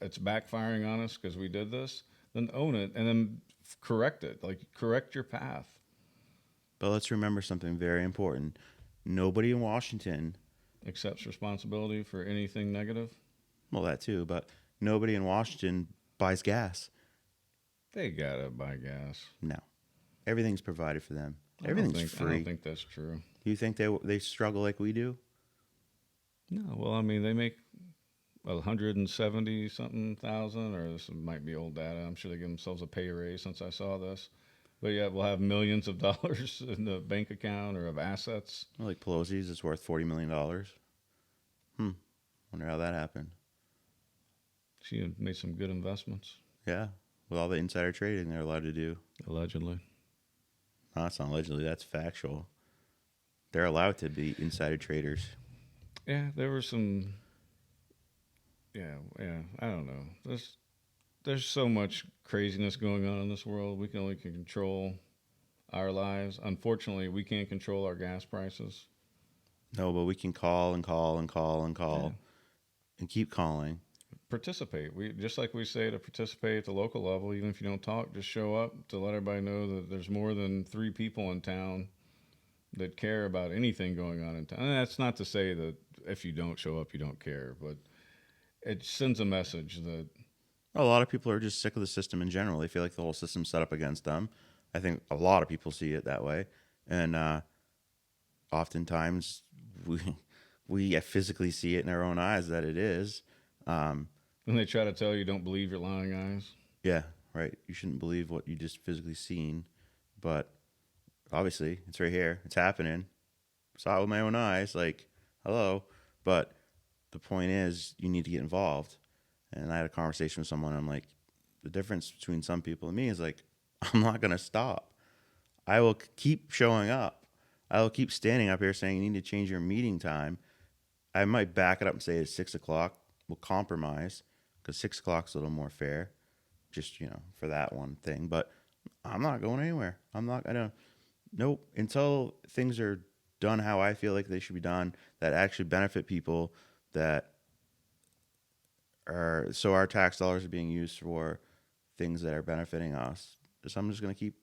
it's backfiring on us because we did this, then own it and then correct it. Like correct your path. But let's remember something very important. Nobody in Washington, Accepts responsibility for anything negative. well, that too, but nobody in Washington buys gas. They gotta buy gas. No. Everything's provided for them. I Everything's free. I don't think that's true. You think they struggle like we do? No, well, I mean, they make 170 something thousand, or this might be old data. I'm sure they give themselves a pay raise since I saw this. But yeah, we'll have millions of dollars in the bank account or of assets. Like Pelosi's is worth $40 million. Wonder how that happened. She had made some good investments, Yeah. With all the insider trading they're allowed to do. allegedly. No, that's not allegedly, that's factual. They're allowed to be insider traders. Yeah, there were some. Yeah. I don't know. There's so much craziness going on in this world. We can only control our lives. Unfortunately, we can't control our gas prices. No, but we can call and call and call and call Yeah. and keep calling. Participate. We just like we say to participate at the local level. Even if you don't talk, just show up to let everybody know that there's more than 3 people in town that care about anything going on in town. And that's not to say that if you don't show up, you don't care, but it sends a message that A lot of people are just sick of the system in general. They feel like the whole system's set up against them. I think a lot of people see it that way. And oftentimes we physically see it in our own eyes that it is. when they try to tell you don't believe your lying eyes. Yeah, right. You shouldn't believe what you just physically seen. But obviously, it's right here. It's happening. Saw it with my own eyes. Like, hello. But the point is, you need to get involved. And I had a conversation with someone. I'm like, the difference between some people and me is like, I'm not going to stop. I will keep showing up. I will keep standing up here saying you need to change your meeting time. I might back it up and say it's 6 o'clock. We'll compromise because 6 o'clock's a little more fair, just, for that one thing. But I'm not going anywhere. Nope. Until things are done how I feel like they should be done, that actually benefit people, so our tax dollars are being used for things that are benefiting us. So I'm just going to keep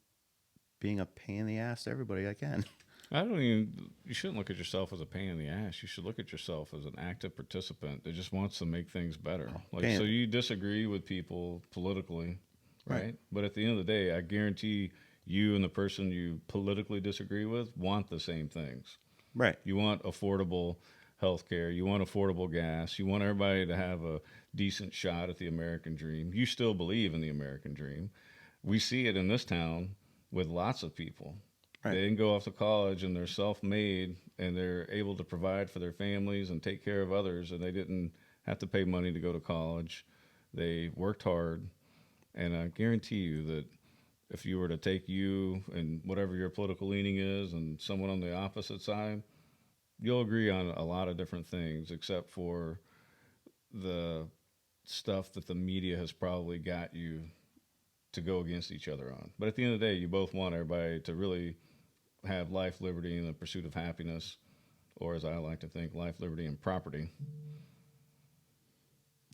being a pain in the ass to everybody I can. I don't even. You shouldn't look at yourself as a pain in the ass. You should look at yourself as an active participant that just wants to make things better. Like, pain. so you disagree with people politically, right? Right. But at the end of the day, I guarantee you and the person you politically disagree with want the same things. Right. You want affordable health care. You want affordable gas. You want everybody to have a decent shot at the American dream. You still believe in the American dream. We see it in this town with lots of people. Right. They didn't go off to college and they're self made and they're able to provide for their families and take care of others, and they didn't have to pay money to go to college. They worked hard. And I guarantee you that if you were to take you and whatever your political leaning is and someone on the opposite side, you'll agree on a lot of different things, except for the stuff that the media has probably got you to go against each other on. But at the end of the day, you both want everybody to really have life, liberty, and the pursuit of happiness, or as I like to think, life, liberty, and property.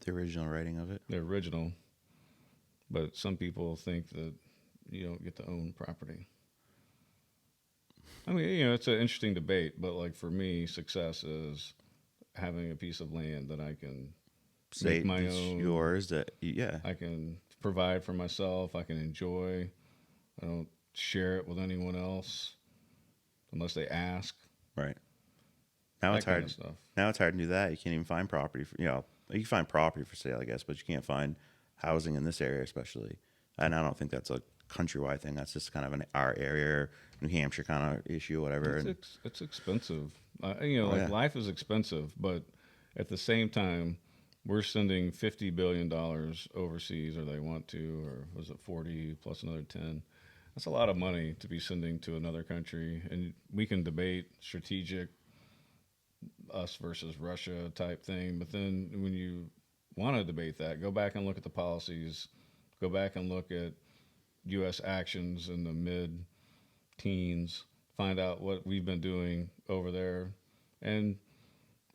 The original writing of it. The original. But some people think that you don't get to own property. I mean, it's an interesting debate, but like for me, success is having a piece of land that I can Say make my it's own. yours. That yeah. I can provide for myself. I can enjoy. I don't share it with anyone else unless they ask. Right. Now That it's kind hard. of stuff. Now it's hard to do that. You can't even find property. You can find property for sale, I guess, but you can't find housing in this area, especially. And I don't think that's a countrywide thing. That's just kind of our area, New Hampshire kind of issue, whatever. It's expensive. Yeah. Life is expensive, but at the same time, we're sending $50 billion overseas, or they want to, or was it 40 plus another 10? That's a lot of money to be sending to another country. And we can debate strategic us versus Russia type thing. But then when you want to debate that, go back and look at the policies, go back and look at U.S. actions in the mid-teens, find out what we've been doing over there. And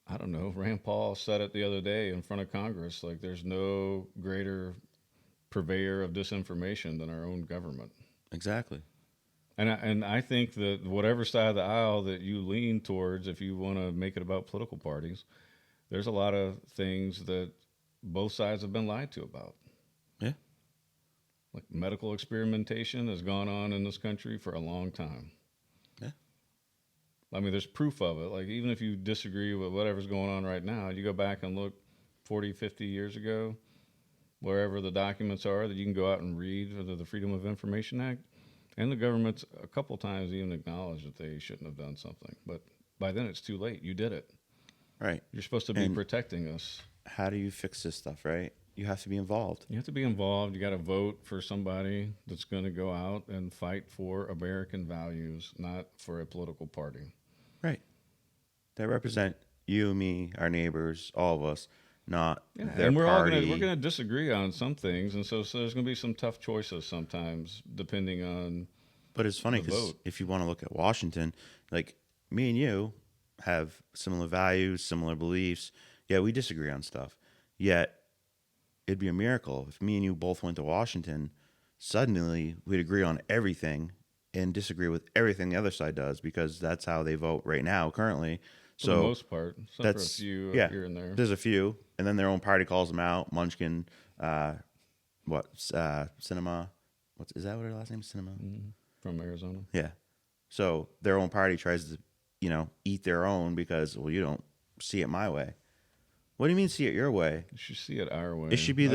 I don't know, Rand Paul said it the other day in front of Congress, like there's no greater purveyor of disinformation than our own government. Exactly. And I think that whatever side of the aisle that you lean towards, if you want to make it about political parties, there's a lot of things that both sides have been lied to about. Yeah. Like medical experimentation has gone on in this country for a long time. Yeah. I mean, there's proof of it. Like, even if you disagree with whatever's going on right now, you go back and look 40, 50 years ago, wherever the documents are that you can go out and read under the Freedom of Information Act. And the government's a couple times even acknowledged that they shouldn't have done something. But by then it's too late. You did it. Right. You're supposed to be And protecting us. how do you fix this stuff, right? You have to be involved. You have to be involved. You got to vote for somebody that's going to go out and fight for American values, not for a political party. Right. That represent you, me, our neighbors, all of us, not their and we're party. we're gonna disagree on some things, and so there's gonna be some tough choices sometimes, depending on. But it's funny the because vote. if you want to look at Washington, like me and you have similar values, similar beliefs. Yeah, we disagree on stuff. Yet it'd be a miracle if me and you both went to Washington. Suddenly, we'd agree on everything and disagree with everything the other side does, because that's how they vote right now, currently. For So the most part, except for a that's few yeah. here and there. There's a few, and then their own party calls them out. Munchkin, Cinema. Is that what her last name is? Cinema. From Arizona. Yeah. So their own party tries to, eat their own because, well, you don't see it my way. What do you mean see it your way? You should see it our way. It should be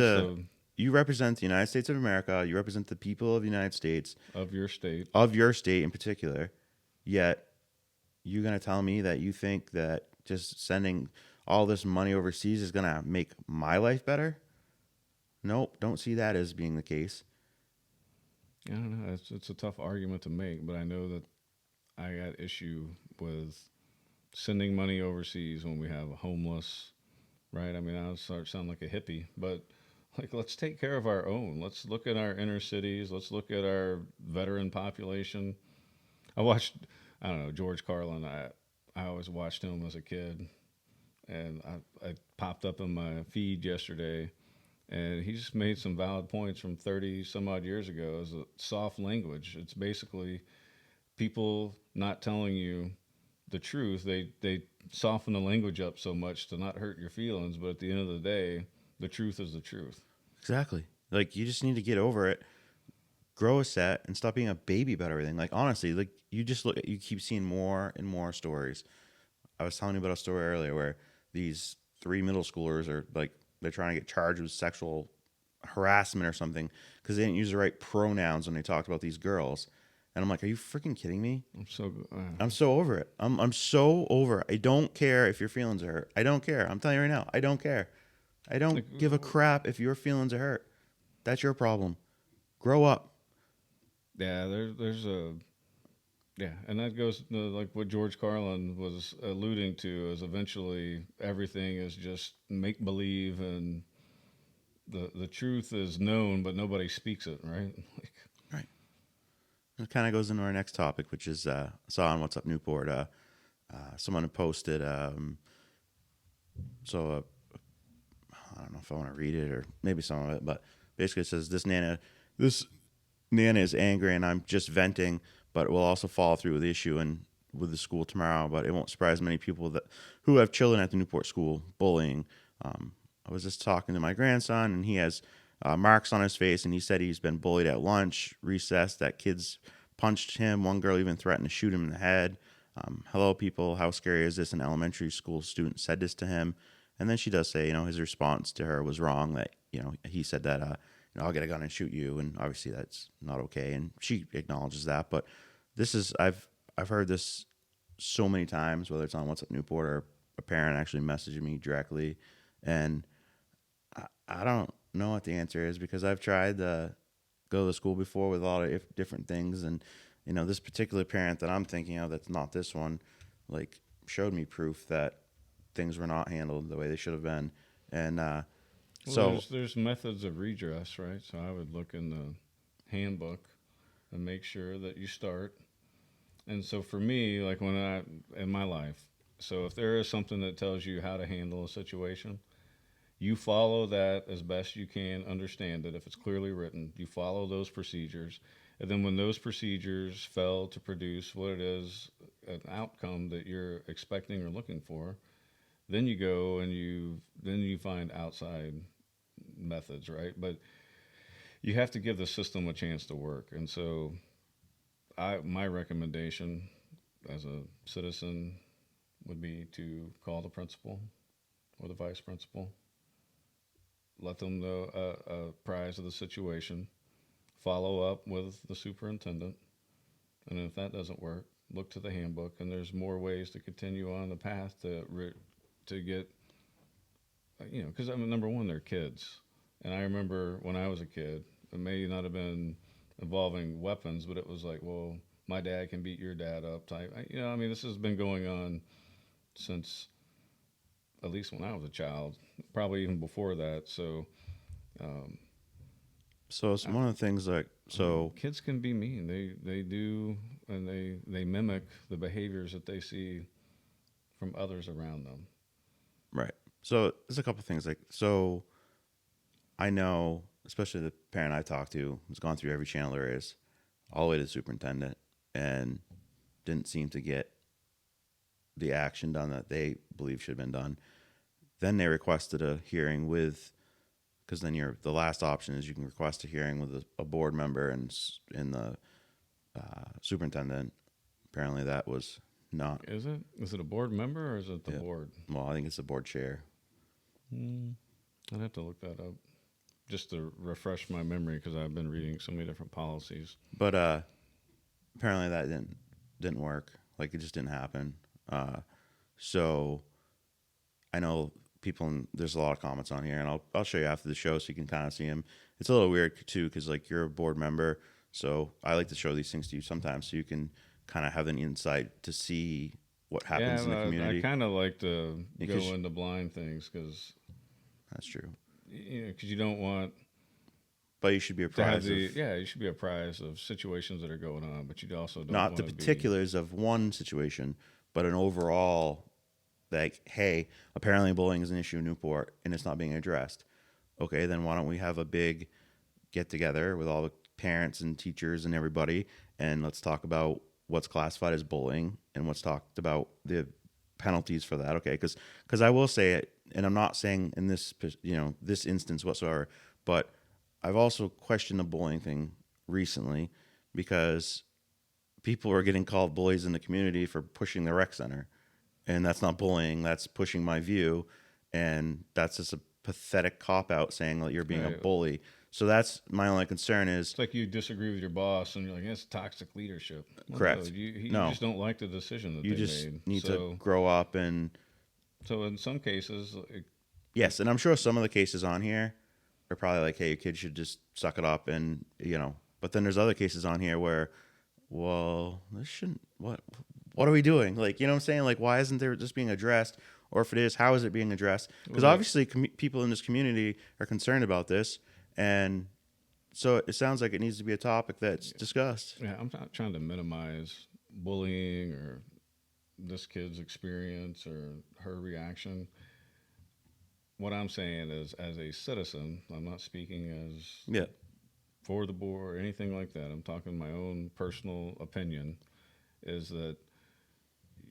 you represent the United States of America. You represent the people of the United States. Of your state In particular. Yet you're going to tell me that you think that just sending all this money overseas is going to make my life better? Nope. Don't see that as being the case. I don't know. It's a tough argument to make, but I know that I got issue with sending money overseas when we have a homeless, right? I mean, I start to sound like a hippie, but like, let's take care of our own. Let's look at our inner cities. Let's look at our veteran population. I watched, I don't know, George Carlin. I always watched him as a kid, and I popped up in my feed yesterday, And he just made some valid points from 30 some odd years ago as a soft language. It's basically people not telling you the truth. They soften the language up so much to not hurt your feelings, but at the end of the day, the truth is the truth. Exactly. Like you just need to get over it, grow a set, and stop being a baby about everything. Like honestly, like you just look at you keep seeing more and more stories. I was telling you about a story earlier where these three middle schoolers are like they're trying to get charged with sexual harassment or something because they didn't use the right pronouns when they talked about these girls. And I'm like, are you freaking kidding me? I'm so I'm so over it. I'm so over it. I don't care if your feelings are hurt. I don't care. I'm telling you right now, I don't care. I don't like, give a crap if your feelings are hurt. That's your problem. Grow up. yeah. There's a yeah, and that goes to, like what George Carlin was alluding to is eventually everything is just make believe and the truth is known but nobody speaks it, right? Like, Right. It kind of goes into our next topic, which is I saw on What's Up Newport. Someone had posted. So I don't know if I want to read it or maybe some of it, but basically it says this Nana is angry and I'm just venting, but will also follow through with the issue and with the school tomorrow. But it won't surprise many people that who have children at the Newport school bullying. I was just talking to my grandson and he has marks on his face and he said he's been bullied at lunch, recess, that kids punched him. One girl even threatened to shoot him in the head. Hello, people. How scary is this? An elementary school student said this to him. And then she does say, his response to her was wrong. That, he said that, I'll get a gun and shoot you. And obviously that's not okay. And she acknowledges that. But I've heard this so many times, whether it's on What's Up Newport or a parent actually messaging me directly. And I don't know what the answer is because I've tried to go to school before with a lot of different things. And, this particular parent that I'm thinking of, that's not this one, like showed me proof that things were not handled the way they should have been. And well, so, there's methods of redress, right? So I would look in the handbook and make sure that you start. And so for me, like when I in my life, so if there is something that tells you how to handle a situation, you follow that as best you can, understand it. If it's clearly written, you follow those procedures. And then when those procedures fail to produce what it is, an outcome that you're expecting or looking for, then you go and you find outside methods, right? But you have to give the system a chance to work. And so my recommendation as a citizen would be to call the principal or the vice principal, let them know apprise of the situation, follow up with the superintendent, and if that doesn't work, look to the handbook. And there's more ways to continue on the path to get, because I mean, number one, they're kids, and I remember when I was a kid, it may not have been involving weapons, but it was like, well, my dad can beat your dad up type. I mean, this has been going on since at least when I was a child, probably even before that. So, um, so it's I, one of the things like, I mean, so, kids can be mean. They do, and they mimic the behaviors that they see from others around them. right. So there's a couple things like, so I know, especially the parent I talked to has gone through every channel there is, all the way to the superintendent, and didn't seem to get the action done that they believe should have been done. Then they requested a hearing with, because then the last option is you can request a hearing with a board member and in the superintendent. Apparently that was not. Is it a board member or is it the Yeah. board? Well, I think it's the board chair. I'd have to look that up just to refresh my memory because I've been reading so many different policies. But apparently that didn't work. Like it just didn't happen. So I know people. There's a lot of comments on here, and I'll show you after the show so you can kind of see them. It's a little weird too because like you're a board member, so I like to show these things to you sometimes so you can kind of have an insight to see what happens in the Yeah, I community. kind of like to Because go into blind things because that's true. you don't want But you should be to have apprised the of you should be apprised of situations that are going on, but you also don't not the want to be. particulars of one situation, but an overall, like, hey, apparently bullying is an issue in Newport and it's not being addressed. Okay, then why don't we have a big get together with all the parents and teachers and everybody, and let's talk about what's classified as bullying and what's talked about the penalties for that. Okay, because I will say it, and I'm not saying in this this instance whatsoever, but I've also questioned the bullying thing recently because people are getting called bullies in the community for pushing the rec center, and that's not bullying, that's pushing my view, and that's just a pathetic cop out saying that you're being a Right. bully. So that's my only concern is It's like you disagree with your boss and you're like, it's toxic leadership. Well, no, correct. you No, just don't like the decision that you they just made. need to So, grow up and so in some cases, yes, and I'm sure some of the cases on here are probably like, hey, your kid should just suck it up and but then there's other cases on here where, well, this shouldn't what are we doing? Like, you know what I'm saying? Like, why isn't there just being addressed? Or if it is, how is it being addressed? Because well, obviously people in this community are concerned about this, and so it sounds like it needs to be a topic that's discussed. yeah, I'm not trying to minimize bullying or this kid's experience or her reaction. What I'm saying is, as a citizen, I'm not speaking as Yeah, for the board or anything like that. I'm talking my own personal opinion is that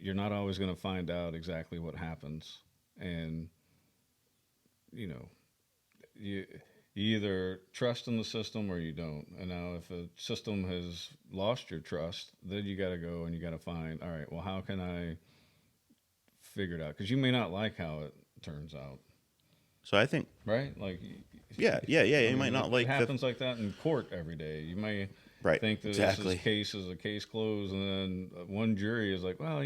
you're not always going to find out exactly what happens. And, you know, you, you either trust in the system or you don't. And now, if a system has lost your trust, then you got to go and you got to find, all right, well, how can I figure it out? Because you may not like how it turns out, so I think right? Like, yeah. I You might mean, not it like the happens like that in court every day. You may right think that exactly. case is a case closed, and then one jury is like, well,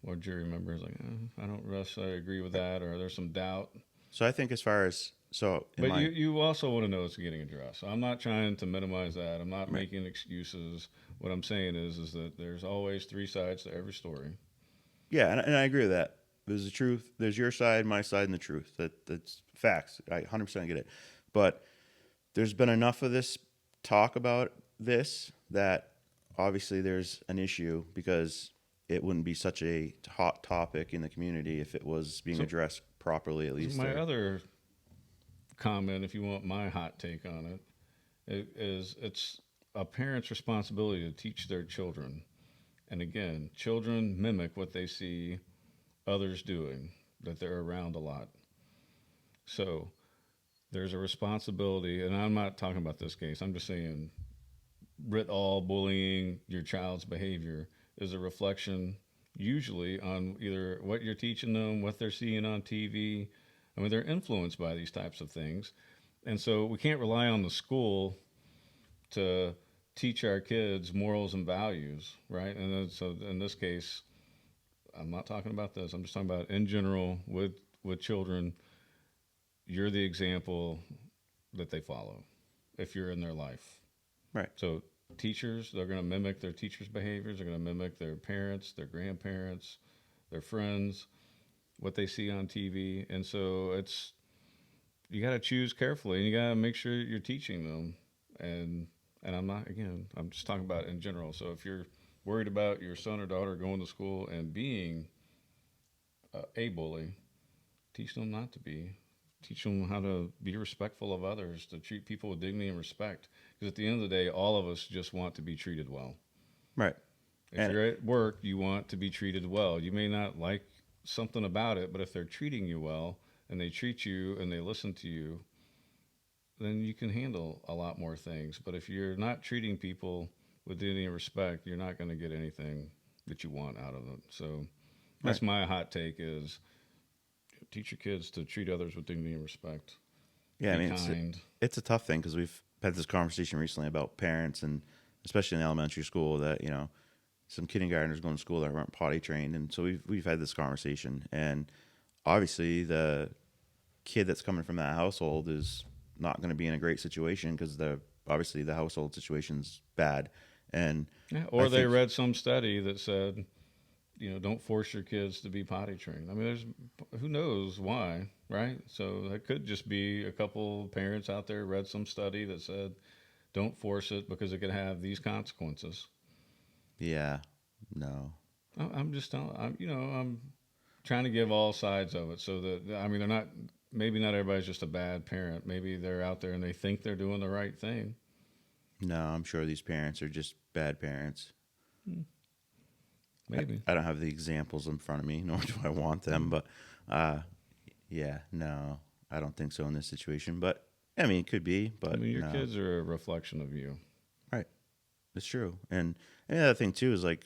one jury member is like, I don't necessarily agree with Right. that, or there's some doubt. So I think as far as in But my you also want to know it's getting addressed. So I'm not trying to minimize that. I'm not right. making excuses. What I'm saying is that there's always three sides to every story. Yeah, and I agree with that. There's the truth. There's your side, my side, and the truth. That's facts. I 100% get it. But there's been enough of this talk about this that obviously there's an issue because it wouldn't be such a hot topic in the community if it was being So, addressed properly, at so least. my Or other comment, if you want my hot take on it, is it's a parent's responsibility to teach their children. And again, children mimic what they see others doing, that they're around a lot. So there's a responsibility, and I'm not talking about this case, I'm just saying, writ all bullying, your child's behavior is a reflection usually on either what you're teaching them, what they're seeing on TV. I mean, they're influenced by these types of things. And so we can't rely on the school to teach our kids morals and values, right? And then, so in this case, I'm not talking about this. I'm just talking about in general with children. You're the example that they follow if you're in their life. right, So teachers, they're going to mimic their teachers' behaviors. They're going to mimic their parents, their grandparents, their friends, what they see on TV. And so it's you got to choose carefully, and you got to make sure you're teaching them. And I'm not again. I'm just talking about in general. So if you're worried about your son or daughter going to school and being a bully, teach them not to be. Teach them how to be respectful of others, to treat people with dignity and respect. Because at the end of the day, all of us just want to be treated well. right. If And you're at work, you want to be treated well. You may not like something about it, but if they're treating you well and they treat you and they listen to you, then you can handle a lot more things. But if you're not treating people with dignity and respect, you're not going to get anything that you want out of it. So right. that's my hot take is teach your kids to treat others with dignity and respect. Yeah, I Be mean kind. it's a tough thing because we've had this conversation recently about parents and especially in elementary school that some kindergartners going to school that weren't potty trained, and so we've had this conversation, and obviously the kid that's coming from that household is not going to be in a great situation because obviously the household situation's bad, and Yeah. I Or they think read some study that said, don't force your kids to be potty trained. I mean, who knows why, right? So that could just be a couple parents out there read some study that said, don't force it because it could have these consequences. yeah, no, I'm just telling, I'm trying to give all sides of it so that, I mean, they're not maybe not everybody's just a bad parent. Maybe they're out there and they think they're doing the right thing. No, I'm sure these parents are just bad parents. Maybe. I don't have the examples in front of me, nor do I want them. But yeah, no, I don't think so in this situation. But I mean, it could be. I But mean, your no, kids are a reflection of you. right? It's true. And the other thing too is like,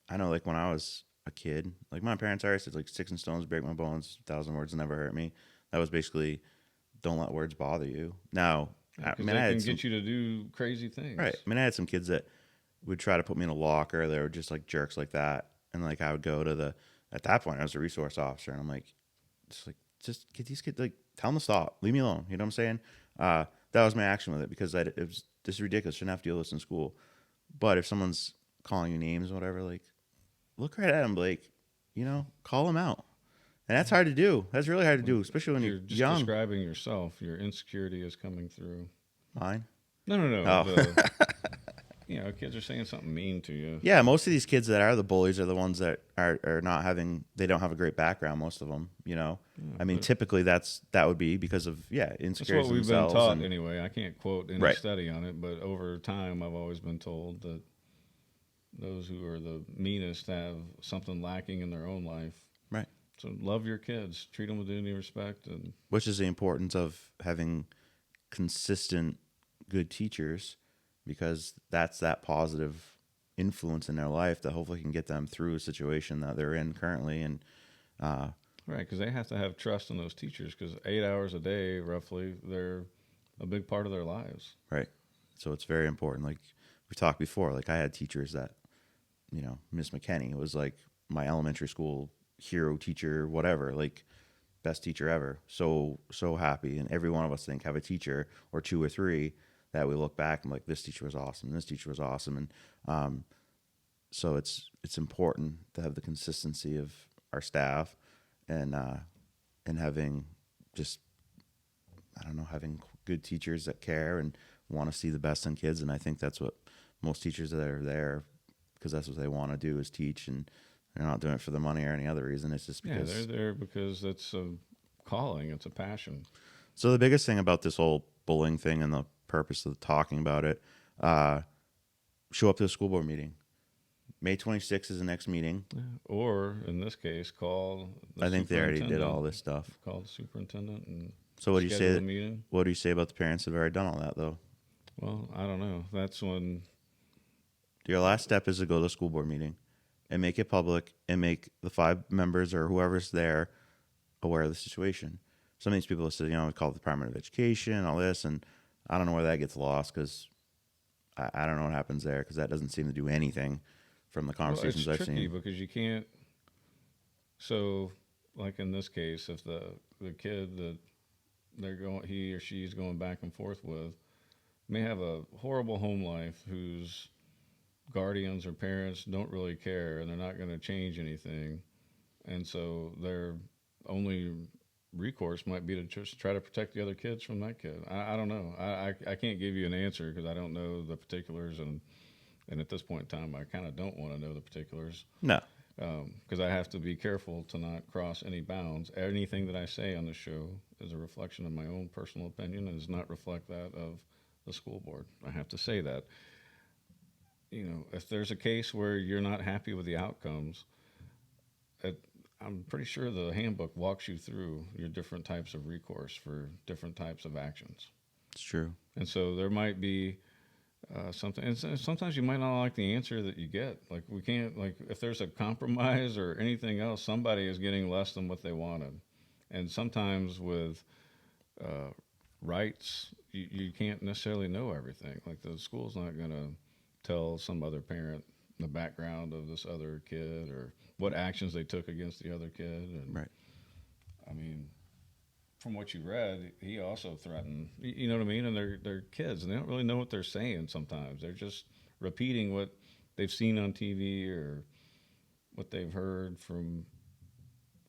I know like when I was a kid, like my parents always said like sticks and stones break my bones, 1,000 words never hurt me. That was basically don't let words bother you. Now, I Because mean, they I can had some get you to do crazy things. right. I mean, I had some kids that would try to put me in a locker. They were just like jerks like that, and like I would go to the at that point I was a resource officer, and I'm just get these kids like tell them to stop, leave me alone. You know what I'm saying? That was my action with it because it was this is ridiculous. Shouldn't have to deal with this in school. But if someone's calling you names or whatever, like look right at them, Blake. You know, call them out, and that's hard to do. That's really hard to do, especially when You're you're just young. describing yourself. Your insecurity is coming through. Mine. No, no, no. Oh. Kids are saying something mean to you. Yeah, most of these kids that are the bullies are the ones that are not having they don't have a great background. Most of them, you know. I mean, typically that would be because of That's insecurities what we've been themselves. taught And, anyway. I can't quote any right, study on it, but over time, I've always been told that those who are the meanest have something lacking in their own life. right. So love your kids, treat them with any respect, and Which is the importance of having consistent good teachers, because that's that positive influence in their life that hopefully can get them through a situation that they're in currently. And right, because they have to have trust in those teachers. Because 8 hours a day, roughly, they're a big part of their lives. right, so it's very important. Like we talked before, like I had teachers that Miss McKenney was like my elementary school hero teacher, whatever, like best teacher ever. So happy, and every one of us have a teacher or two or three that we look back and like this teacher was awesome, this teacher was awesome, and so it's important to have the consistency of our staff and having just I don't know having good teachers that care and want to see the best in kids, and I think that's what most teachers that are there because that's what they want to do is teach, and they're not doing it for the money or any other reason. It's just because They're there because it's a calling, it's a passion. So the biggest thing about this whole bullying thing and the purpose of talking about it, show up to the school board meeting. May 26th is the next meeting. Or in this case, call. I think they already did all this stuff. Call the superintendent and So what do you schedule say? a meeting. What do you say about the parents that have already done all that though? Well, I don't know. That's when. Your last step is to go to the school board meeting and make it public and make the 5 members or whoever's there aware of the situation. Some of these people say, we call the Department of Education, all this, and I don't know where that gets lost because I don't know what happens there because that doesn't seem to do anything from the conversations Well, it's I've tricky seen. because you can't. So, like in this case, if the kid that he or she's going back and forth with, may have a horrible home life, whose guardians or parents don't really care and they're not going to change anything, and so their only recourse might be to just try to protect the other kids from that kid. I don't know. I can't give you an answer because I don't know the particulars, and at this point in time, I kind of don't want to know the particulars. No. Because I have to be careful to not cross any bounds. Anything that I say on the show is a reflection of my own personal opinion and does not reflect that of the school board. I have to say that. If there's a case where you're not happy with the outcomes, I'm pretty sure the handbook walks you through your different types of recourse for different types of actions. It's true. And so there might be something, and sometimes you might not like the answer that you get. Like we can't, like if there's a compromise or anything else, somebody is getting less than what they wanted. And sometimes with rights, you can't necessarily know everything. Like the school's not going to tell some other parent the background of this other kid or what actions they took against the other kid. And Right. I mean, from what you read, he also threatened. You know what I mean? And they're kids, and they don't really know what they're saying. Sometimes they're just repeating what they've seen on TV or what they've heard from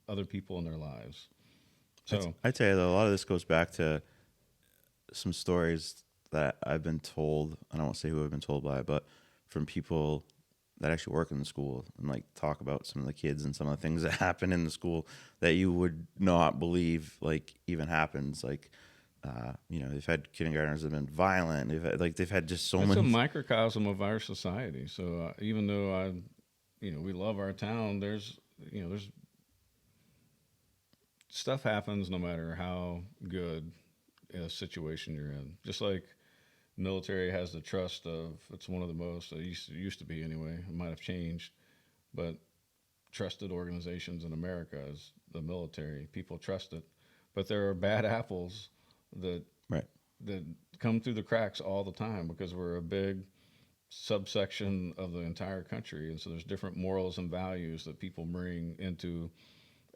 other people in their lives. So I'd say that a lot of this goes back to some stories that I've been told. I don't want to say who I've been told by, but from people that actually work in the school and like talk about some of the kids and some of the things that happen in the school that you would not believe like even happens. Like, they've had kindergartners that have been violent. They've had just so It's a many. microcosm of our society. So even though we love our town, there's stuff happens no matter how good a situation you're in. Just like military has the trust of, it's one of the most, it used to be anyway, it might have changed, but trusted organizations in America is the military. People trust it. But there are bad apples that Right. that come through the cracks all the time because we're a big subsection of the entire country, and so there's different morals and values that people bring into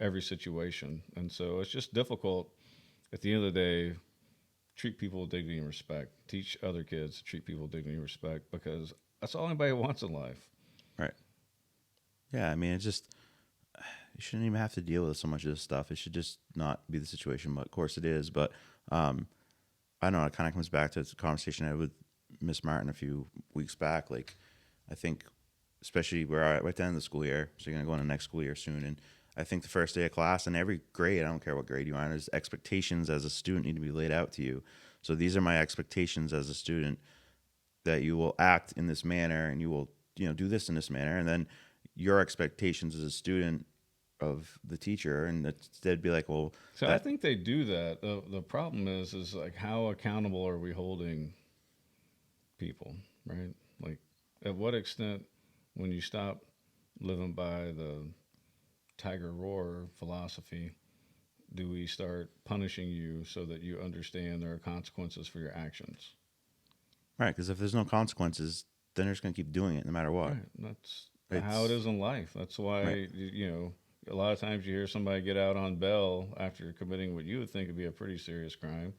every situation, and so it's just difficult. At the end of the day, treat people with dignity and respect. Teach other kids to treat people with dignity and respect because that's all anybody wants in life. Right. Yeah. I mean, it's just, you shouldn't even have to deal with so much of this stuff. It should just not be the situation, but of course it is. But I don't know. It kind of comes back to the conversation I had with Miss Martin a few weeks back. Like, I think, especially we're at the end of the school year, so you're going to go in the next school year soon. And I think the first day of class in every grade, I don't care what grade you're on, there's expectations as a student need to be laid out to you. So these are my expectations as a student, that you will act in this manner and you will, do this in this manner. And then your expectations as a student of the teacher, and they'd be like, well, So I think they do that. The problem is like how accountable are we holding people, right? Like at what extent when you stop living by the tiger roar philosophy do we start punishing you so that you understand there are consequences for your actions? right, because if there's no consequences, then they're just going to keep doing it no matter what. Right. That's how it It's is in life. That's why, right. a lot of times you hear somebody get out on bail after committing what you would think would be a pretty serious crime.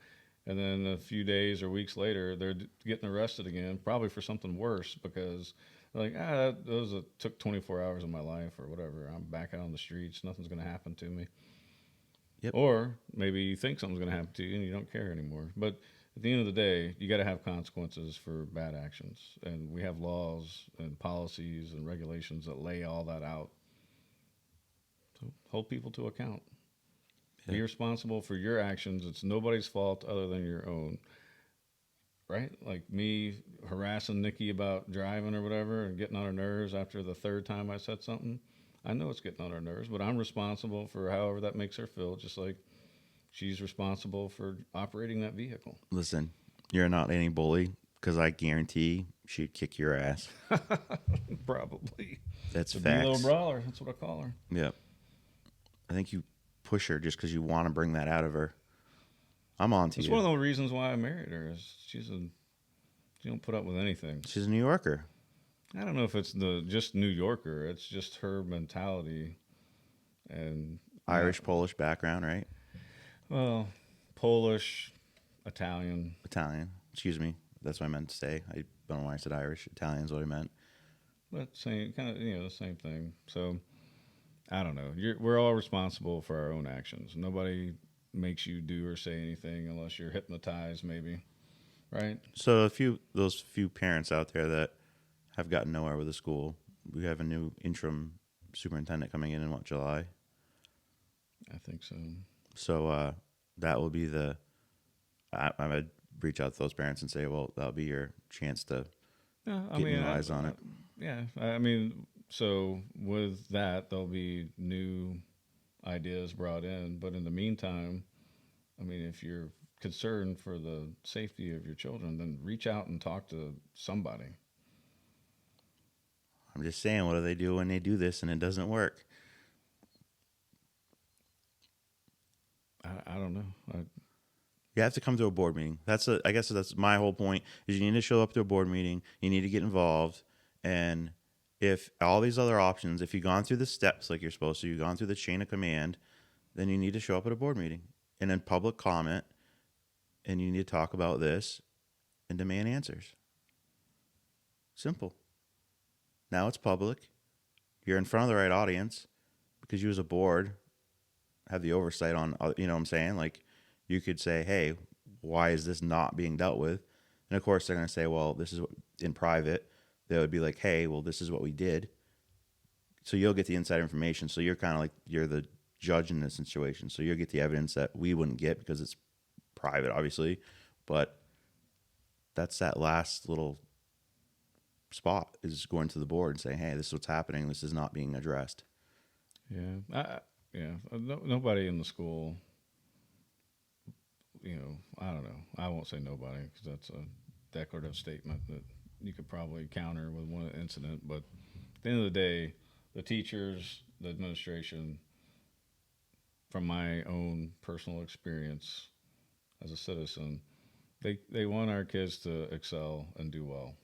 And then a few days or weeks later, they're getting arrested again, probably for something worse because they're like, those took 24 hours of my life or whatever. I'm back out on the streets. Nothing's going to happen to me. Yep. Or maybe you think something's going to happen to you and you don't care anymore. But at the end of the day, you got to have consequences for bad actions. And we have laws and policies and regulations that lay all that out. So hold people to account. Yeah. Be responsible for your actions. It's nobody's fault other than your own. Right? Like me harassing Nikki about driving or whatever and getting on her nerves after the third time I said something. I know it's getting on her nerves, but I'm responsible for however that makes her feel, just like she's responsible for operating that vehicle. Listen, you're not any bully, because I guarantee she'd kick your ass. Probably. That's The B-Lo facts. brawler. That's what I call her. Yep. I think you push her just because you want to bring that out of her. I'm on to It's you. one of the reasons why I married her. Is she don't put up with anything. She's a New Yorker. I don't know if it's the just New Yorker. It's just her mentality and Irish, Polish background, right? well, Polish, Italian. Italian. Excuse me. That's what I meant to say. I don't know why I said Irish. Italian is what I meant. But same kind of the same thing. So I don't know. We're all responsible for our own actions. Nobody makes you do or say anything unless you're hypnotized, maybe. Right? So those few parents out there that have gotten nowhere with the school, we have a new interim superintendent coming in what, July? I think so. So that will be I would reach out to those parents and say, well, that'll be your chance to Yeah, get new eyes on it. Yeah, I mean, so with that, there'll be new ideas brought in. But in the meantime, I mean, if you're concerned for the safety of your children, then reach out and talk to somebody. I'm just saying, what do they do when they do this and it doesn't work? I don't know. You have to come to a board meeting. I guess that's my whole point, is you need to show up to a board meeting. You need to get involved. And if all these other options, if you've gone through the steps like you're supposed to, you've gone through the chain of command, then you need to show up at a board meeting and then public comment. And you need to talk about this and demand answers. Simple. Now it's public. You're in front of the right audience because you as a board have the oversight on, you know what I'm saying? Like, you could say, hey, why is this not being dealt with? And of course, they're going to say, well, this is in private. they would be like, hey, well, this is what we did. So you'll get the inside information. So you're kind of like, you're the judge in this situation. So you'll get the evidence that we wouldn't get because it's private, obviously. But that's that last little spot, is going to the board and saying, hey, this is what's happening. This is not being addressed. Yeah. Nobody in the school, I don't know. I won't say nobody because that's a declarative statement that you could probably counter with one incident. But at the end of the day, the teachers, the administration, from my own personal experience as a citizen, they want our kids to excel and do well.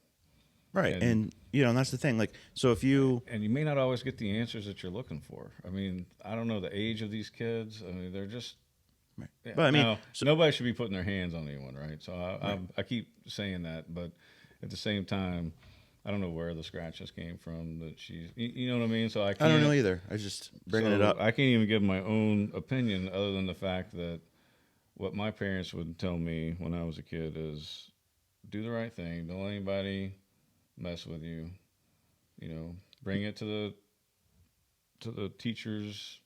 Right. And And, and that's the thing. Like, so if you, and you may not always get the answers that you're looking for. I mean, I don't know the age of these kids. I mean, they're just. right. Yeah. But I mean, Now, so, nobody should be putting their hands on anyone, right? So right. I keep saying that, but at the same time, I don't know where the scratches came from. That she's, you know what I mean? So I can't. I don't know either. I just bringing it up. I can't even give my own opinion other than the fact that what my parents would tell me when I was a kid is do the right thing. Don't let anybody mess with you. Bring it to the teachers.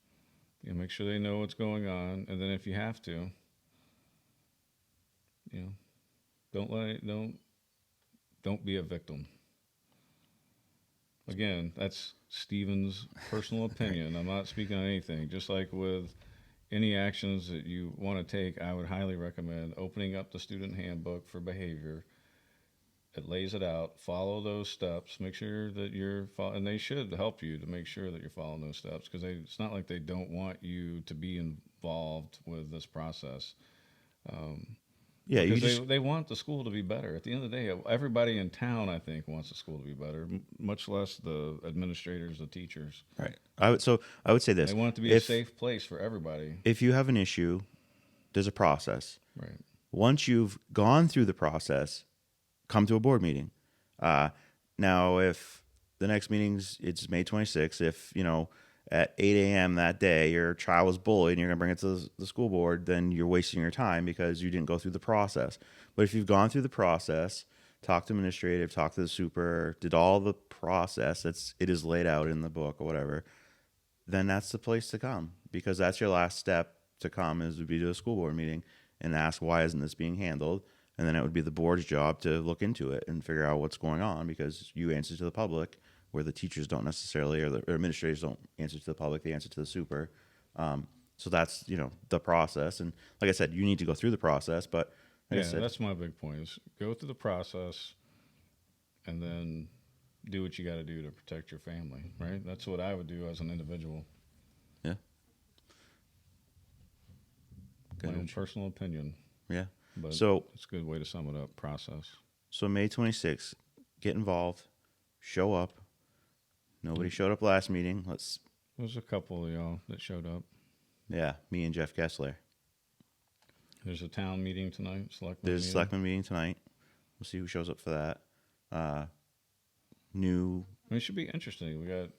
Make sure they know what's going on, and then if you have to, don't be a victim. Again, that's Steven's personal opinion. I'm not speaking on anything. Just like with any actions that you want to take, I would highly recommend opening up the student handbook for behavior. It lays it out. Follow those steps. Make sure that and they should help you to make sure that you're following those steps because it's not like they don't want you to be involved with this process. Yeah. You Because just, they want the school to be better. At the end of the day, everybody in town, I think, wants the school to be better, much less the administrators, the teachers. right. I would say this. They want it to be a safe place for everybody. If you have an issue, there's a process. Right. Once you've gone through the process, come to a board meeting. Now, if the next meeting's it's May 26th, if at 8 a.m. that day your child was bullied and you're gonna bring it to the school board, then you're wasting your time because you didn't go through the process. But if you've gone through the process, talked to administrative, talked to the super, did all the process it is laid out in the book or whatever, then that's the place to come because that's your last step to come would be to a school board meeting and ask why isn't this being handled. And then it would be the board's job to look into it and figure out what's going on because you answer to the public where the teachers don't necessarily or administrators don't answer to the public. They answer to the super. So that's, the process. And like I said, you need to go through the process. But like I said, that's my big point is go through the process and then do what you got to do to protect your family, right? That's what I would do as an individual. yeah. My own personal opinion. Yeah. But So it's a good way to sum it up, process. So May 26th, get involved, show up. Nobody showed up last meeting. There's a couple of y'all that showed up. Yeah, me and Jeff Kessler. There's a town meeting tonight. There's a selectman meeting tonight. We'll see who shows up for that. It should be interesting. We got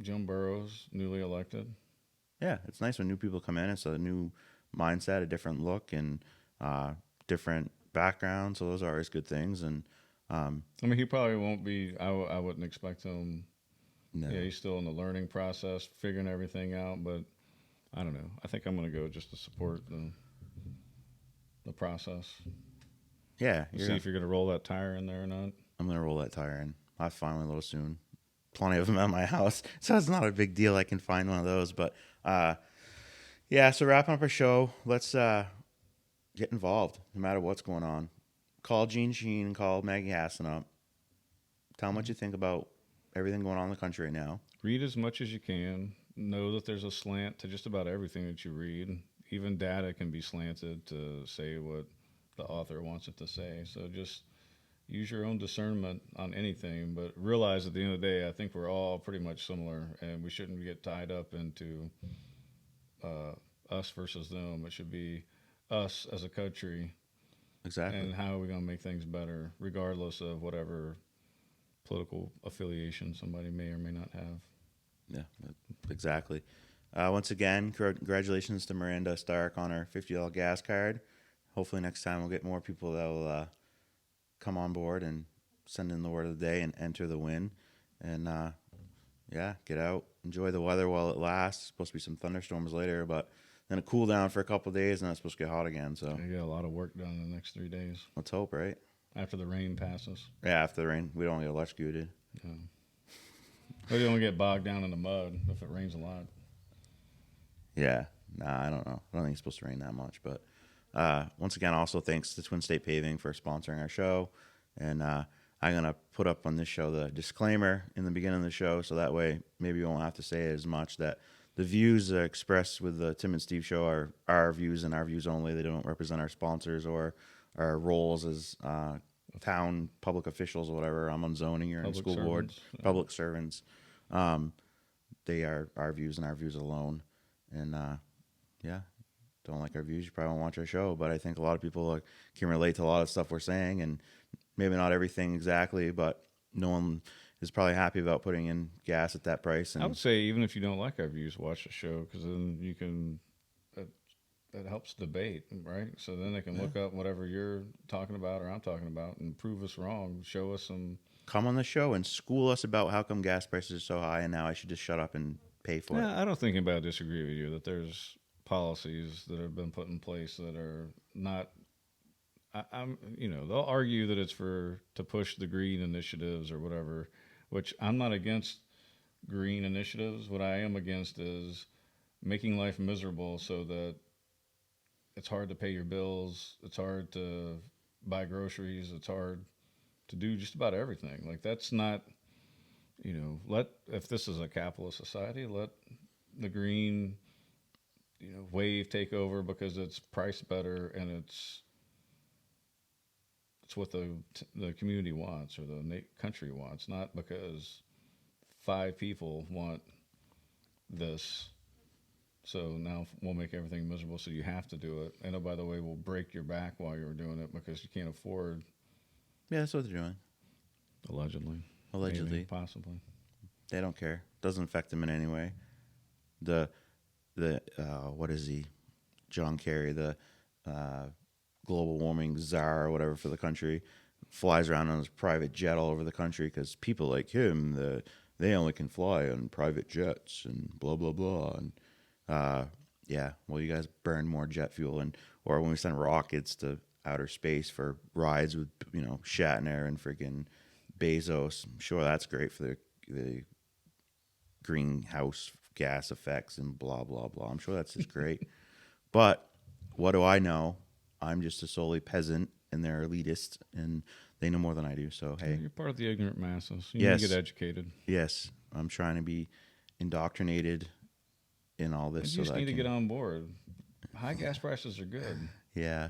Jim Burrows, newly elected. Yeah, it's nice when new people come in. It's a new mindset, a different look, and different background. So those are always good things. And he probably won't be. I wouldn't expect him. no. Yeah, he's still in the learning process, figuring everything out. But I don't know. I think I'm going to go just to support the process. Yeah, See if you're going to roll that tire in there or not. I'm gonna roll that tire in. I find one a little soon. Plenty of them at my house, so it's not a big deal. I can find one of those. But yeah. So wrapping up our show, let's get involved. No matter what's going on, call Gene Sheen, call Maggie Hassan up. Tell them what you think about everything going on in the country right now. Read as much as you can. Know that there's a slant to just about everything that you read. Even data can be slanted to say what the author wants it to say. So just use your own discernment on anything, but realize at the end of the day, I think we're all pretty much similar, and we shouldn't get tied up into us versus them. It should be us as a country. Exactly. And how are we going to make things better, regardless of whatever political affiliation somebody may or may not have. Yeah, exactly. Once again, congratulations to Miranda Stark on her $50 gas card. Hopefully next time we'll get more people that will come on board and send in the word of the day and enter the win. And yeah, get out, enjoy the weather while it lasts. Supposed to be some thunderstorms later, but then a cool down for a couple of days, and then it's supposed to get hot again. So I got a lot of work done in the next 3 days let's hope, right? after the rain passes. Yeah, after the rain, we don't get electrocuted. But you don't get bogged down in the mud if it rains a lot. Yeah, nah, I don't know. I don't think it's supposed to rain that much, but once again, also thanks to Twin State Paving for sponsoring our show, and I'm gonna put up on this show the disclaimer in the beginning of the show, so that way maybe you won't have to say it as much. That the views expressed with the Tim and Steve show are our views and our views only. They don't represent our sponsors or our roles as town public officials or whatever. I'm on zoning, you're in school board, public servants. They are our views and our views alone. And yeah, don't like our views, you probably won't watch our show. But I think a lot of people can relate to a lot of stuff we're saying, and maybe not everything exactly, but no one is probably happy about putting in gas at that price. And I would say even if you don't like our views, watch the show, because then you can. That helps debate, right? So then they can look up whatever you're talking about or I'm talking about and prove us wrong. Show us some. Come on the show and school us about how come gas prices are so high, and now I should just shut up and pay for it. I don't think anybody disagree with you that there's policies that have been put in place that are not. They'll argue that it's to push the green initiatives or whatever, which I'm not against green initiatives. What I am against is making life miserable so that it's hard to pay your bills. It's hard to buy groceries. It's hard to do just about everything. Like, that's not, if this is a capitalist society, let the green, wave take over because it's priced better and it's what the community wants or the country wants, not because 5 people want this. So now we'll make everything miserable, so you have to do it. And, oh, by the way, we'll break your back while you're doing it because you can't afford. Yeah, that's what they're doing. Allegedly. Maybe, possibly. They don't care. Doesn't affect them in any way. The what is he? John Kerry, the global warming czar or whatever for the country, flies around on his private jet all over the country because people like him, they only can fly on private jets and blah, blah, blah. And yeah, well, you guys burn more jet fuel, or when we send rockets to outer space for rides with Shatner and freaking Bezos, I'm sure that's great for the greenhouse gas effects and blah blah blah. I'm sure that's just great. But what do I know? I'm just a solely peasant, and they're elitist, and they know more than I do. So hey, you're part of the ignorant masses. You yes, need to get educated. Yes, I'm trying to be indoctrinated in all this. You just need to get on board. High gas prices are good. Yeah,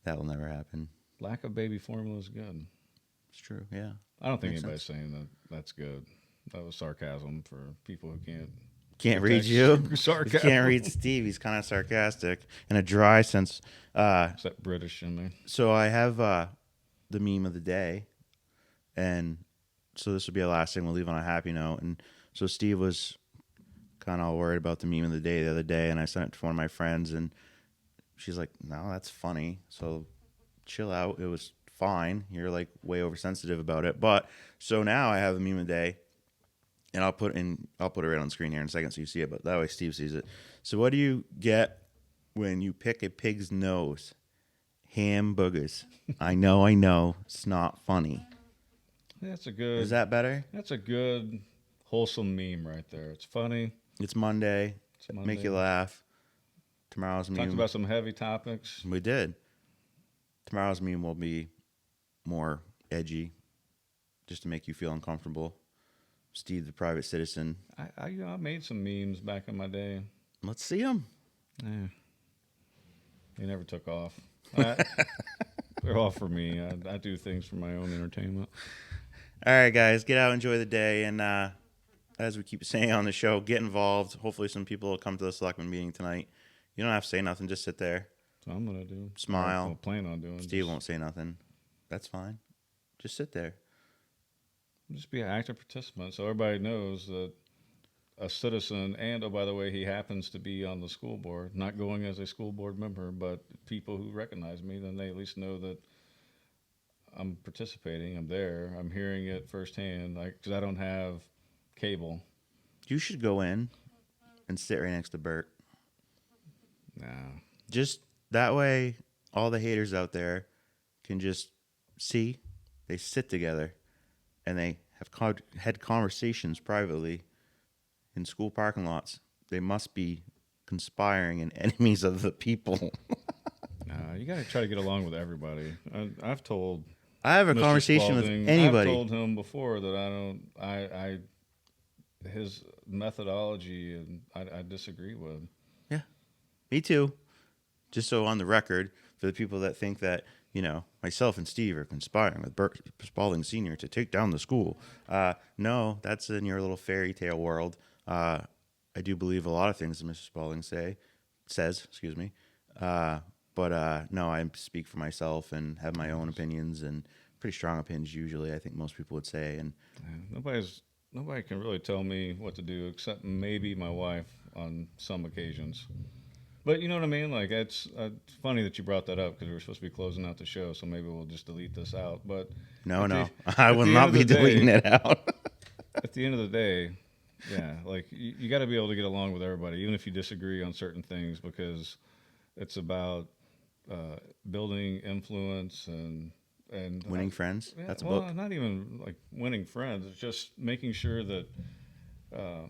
that will never happen. Lack of baby formula is good. It's true. Yeah, I don't think anybody's saying that's good. That was sarcasm for people who can't read you. Sarcasm. Can't read Steve. He's kind of sarcastic in a dry sense. It's that British in me. So I have the meme of the day, and so this will be the last thing. We'll leave on a happy note. And so Steve was kind of all worried about the meme of the day the other day, and I sent it to one of my friends, and she's like, "No, that's funny. So chill out. It was fine. You're like way oversensitive about it." But so now I have a meme of the day. And I'll put it right on the screen here in a second so you see it, but that way Steve sees it. So what do you get when you pick a pig's nose? Ham boogers. I know. It's not funny. That's a good. Is that better? That's a good, wholesome meme right there. It's funny. It's Monday. Make you laugh. Tomorrow's meme. Talked about some heavy topics. We did. Tomorrow's meme will be more edgy, just to make you feel uncomfortable. Steve, the private citizen. I made some memes back in my day. Let's see them. Yeah. They never took off. They're all for me. I do things for my own entertainment. All right, guys, get out, enjoy the day, and as we keep saying on the show, get involved. Hopefully some people will come to the selectmen meeting tonight. You don't have to say nothing. Just sit there. That's what I'm going to do. Smile. I'll plan on doing. Steve won't say nothing. That's fine. Just sit there. Just be an active participant so everybody knows that a citizen, and, oh, by the way, he happens to be on the school board, not going as a school board member, but people who recognize me, then they at least know that I'm participating. I'm there. I'm hearing it firsthand. Like, because I don't have cable. You should go in and sit right next to Bert. Nah. Just that way, all the haters out there can just see they sit together and they have had conversations privately in school parking lots. They must be conspiring and enemies of the people. Nah. You got to try to get along with everybody. I've told I have a Mr. conversation with Spalding, anybody. I've told him before that I don't. His methodology and I disagree with. Yeah, me too. Just so on the record, for the people that think that, myself and Steve are conspiring with Bert Spalding Sr. to take down the school. No, that's in your little fairy tale world. I do believe a lot of things that Mr. Spalding says, excuse me. But no, I speak for myself and have my own opinions and pretty strong opinions usually, I think most people would say. And Yeah, nobody can really tell me what to do except maybe my wife on some occasions. But you know what I mean? Like it's funny that you brought that up because we were supposed to be closing out the show, so maybe we'll just delete this out. But no, at the, I at will the end not of be the day, deleting it out. at the end of the day, yeah, like you got to be able to get along with everybody, even if you disagree on certain things, because it's about building influence and Winning friends. yeah, That's a well, book. not even like winning friends. It's just making sure that, uh,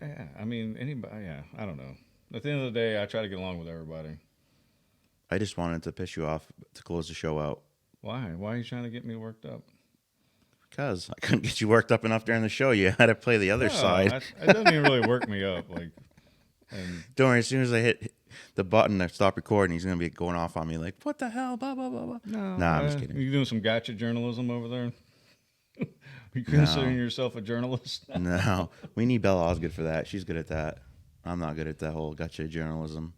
yeah, I mean, anybody, yeah, I don't know. At the end of the day, I try to get along with everybody. I just wanted to piss you off to close the show out. Why? Why are you trying to get me worked up? Because I couldn't get you worked up enough during the show. You had to play the other No, side. it doesn't even really work me up. Like, and Don't worry, as soon as I hit the button to stop recording, he's going to be going off on me like, what the hell, blah, blah, blah, blah. no, Nah, I'm just kidding. you doing some gotcha journalism over there? You No. considering yourself a journalist? No, we need Bella Osgood for that. She's good at that. I'm not good at that whole gotcha journalism.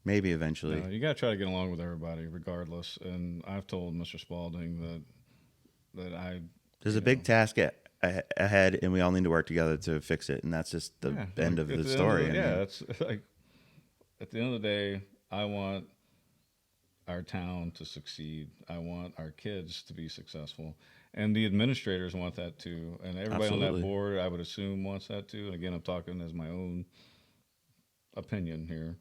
Maybe eventually. No, you got to try to get along with everybody, regardless. And I've told Mr. Spalding that I There's a big task ahead, and we all need to work together to fix it. And that's just the end of the story. That's like at the end of the day, I want our town to succeed. I want our kids to be successful. And the administrators want that too. And everybody on Absolutely. that board, I would assume, wants that too. And again, I'm talking as my own opinion here.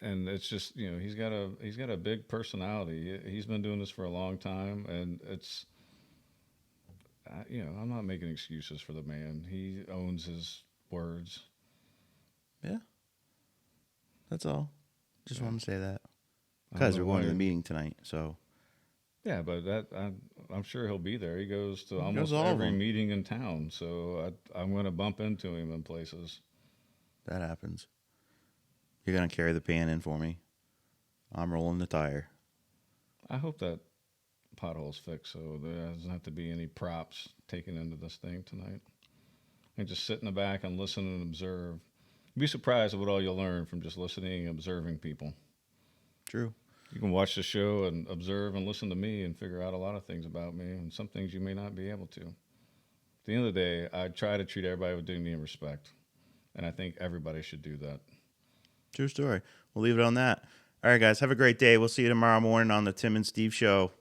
And it's just he's got a big personality. He's been doing this for a long time, and it's I'm not making excuses for the man. He owns his words. Yeah, that's all. Just Yeah. wanted to say that. I don't Because know we're going to why- the meeting tonight, so. Yeah, but I'm sure he'll be there. He goes to He almost goes to all of every them. meeting in town, so I'm going to bump into him in places. That happens. You're going to carry the pan in for me. I'm rolling the tire. I hope that pothole's fixed, so there doesn't have to be any props taken into this thing tonight. And just sit in the back and listen and observe. You'd be surprised at what all you'll learn from just listening and observing people. True. You can watch the show and observe and listen to me and figure out a lot of things about me and some things you may not be able to. At the end of the day, I try to treat everybody with dignity and respect. And I think everybody should do that. True story. We'll leave it on that. All right, guys. Have a great day. We'll see you tomorrow morning on the Tim and Steve Show.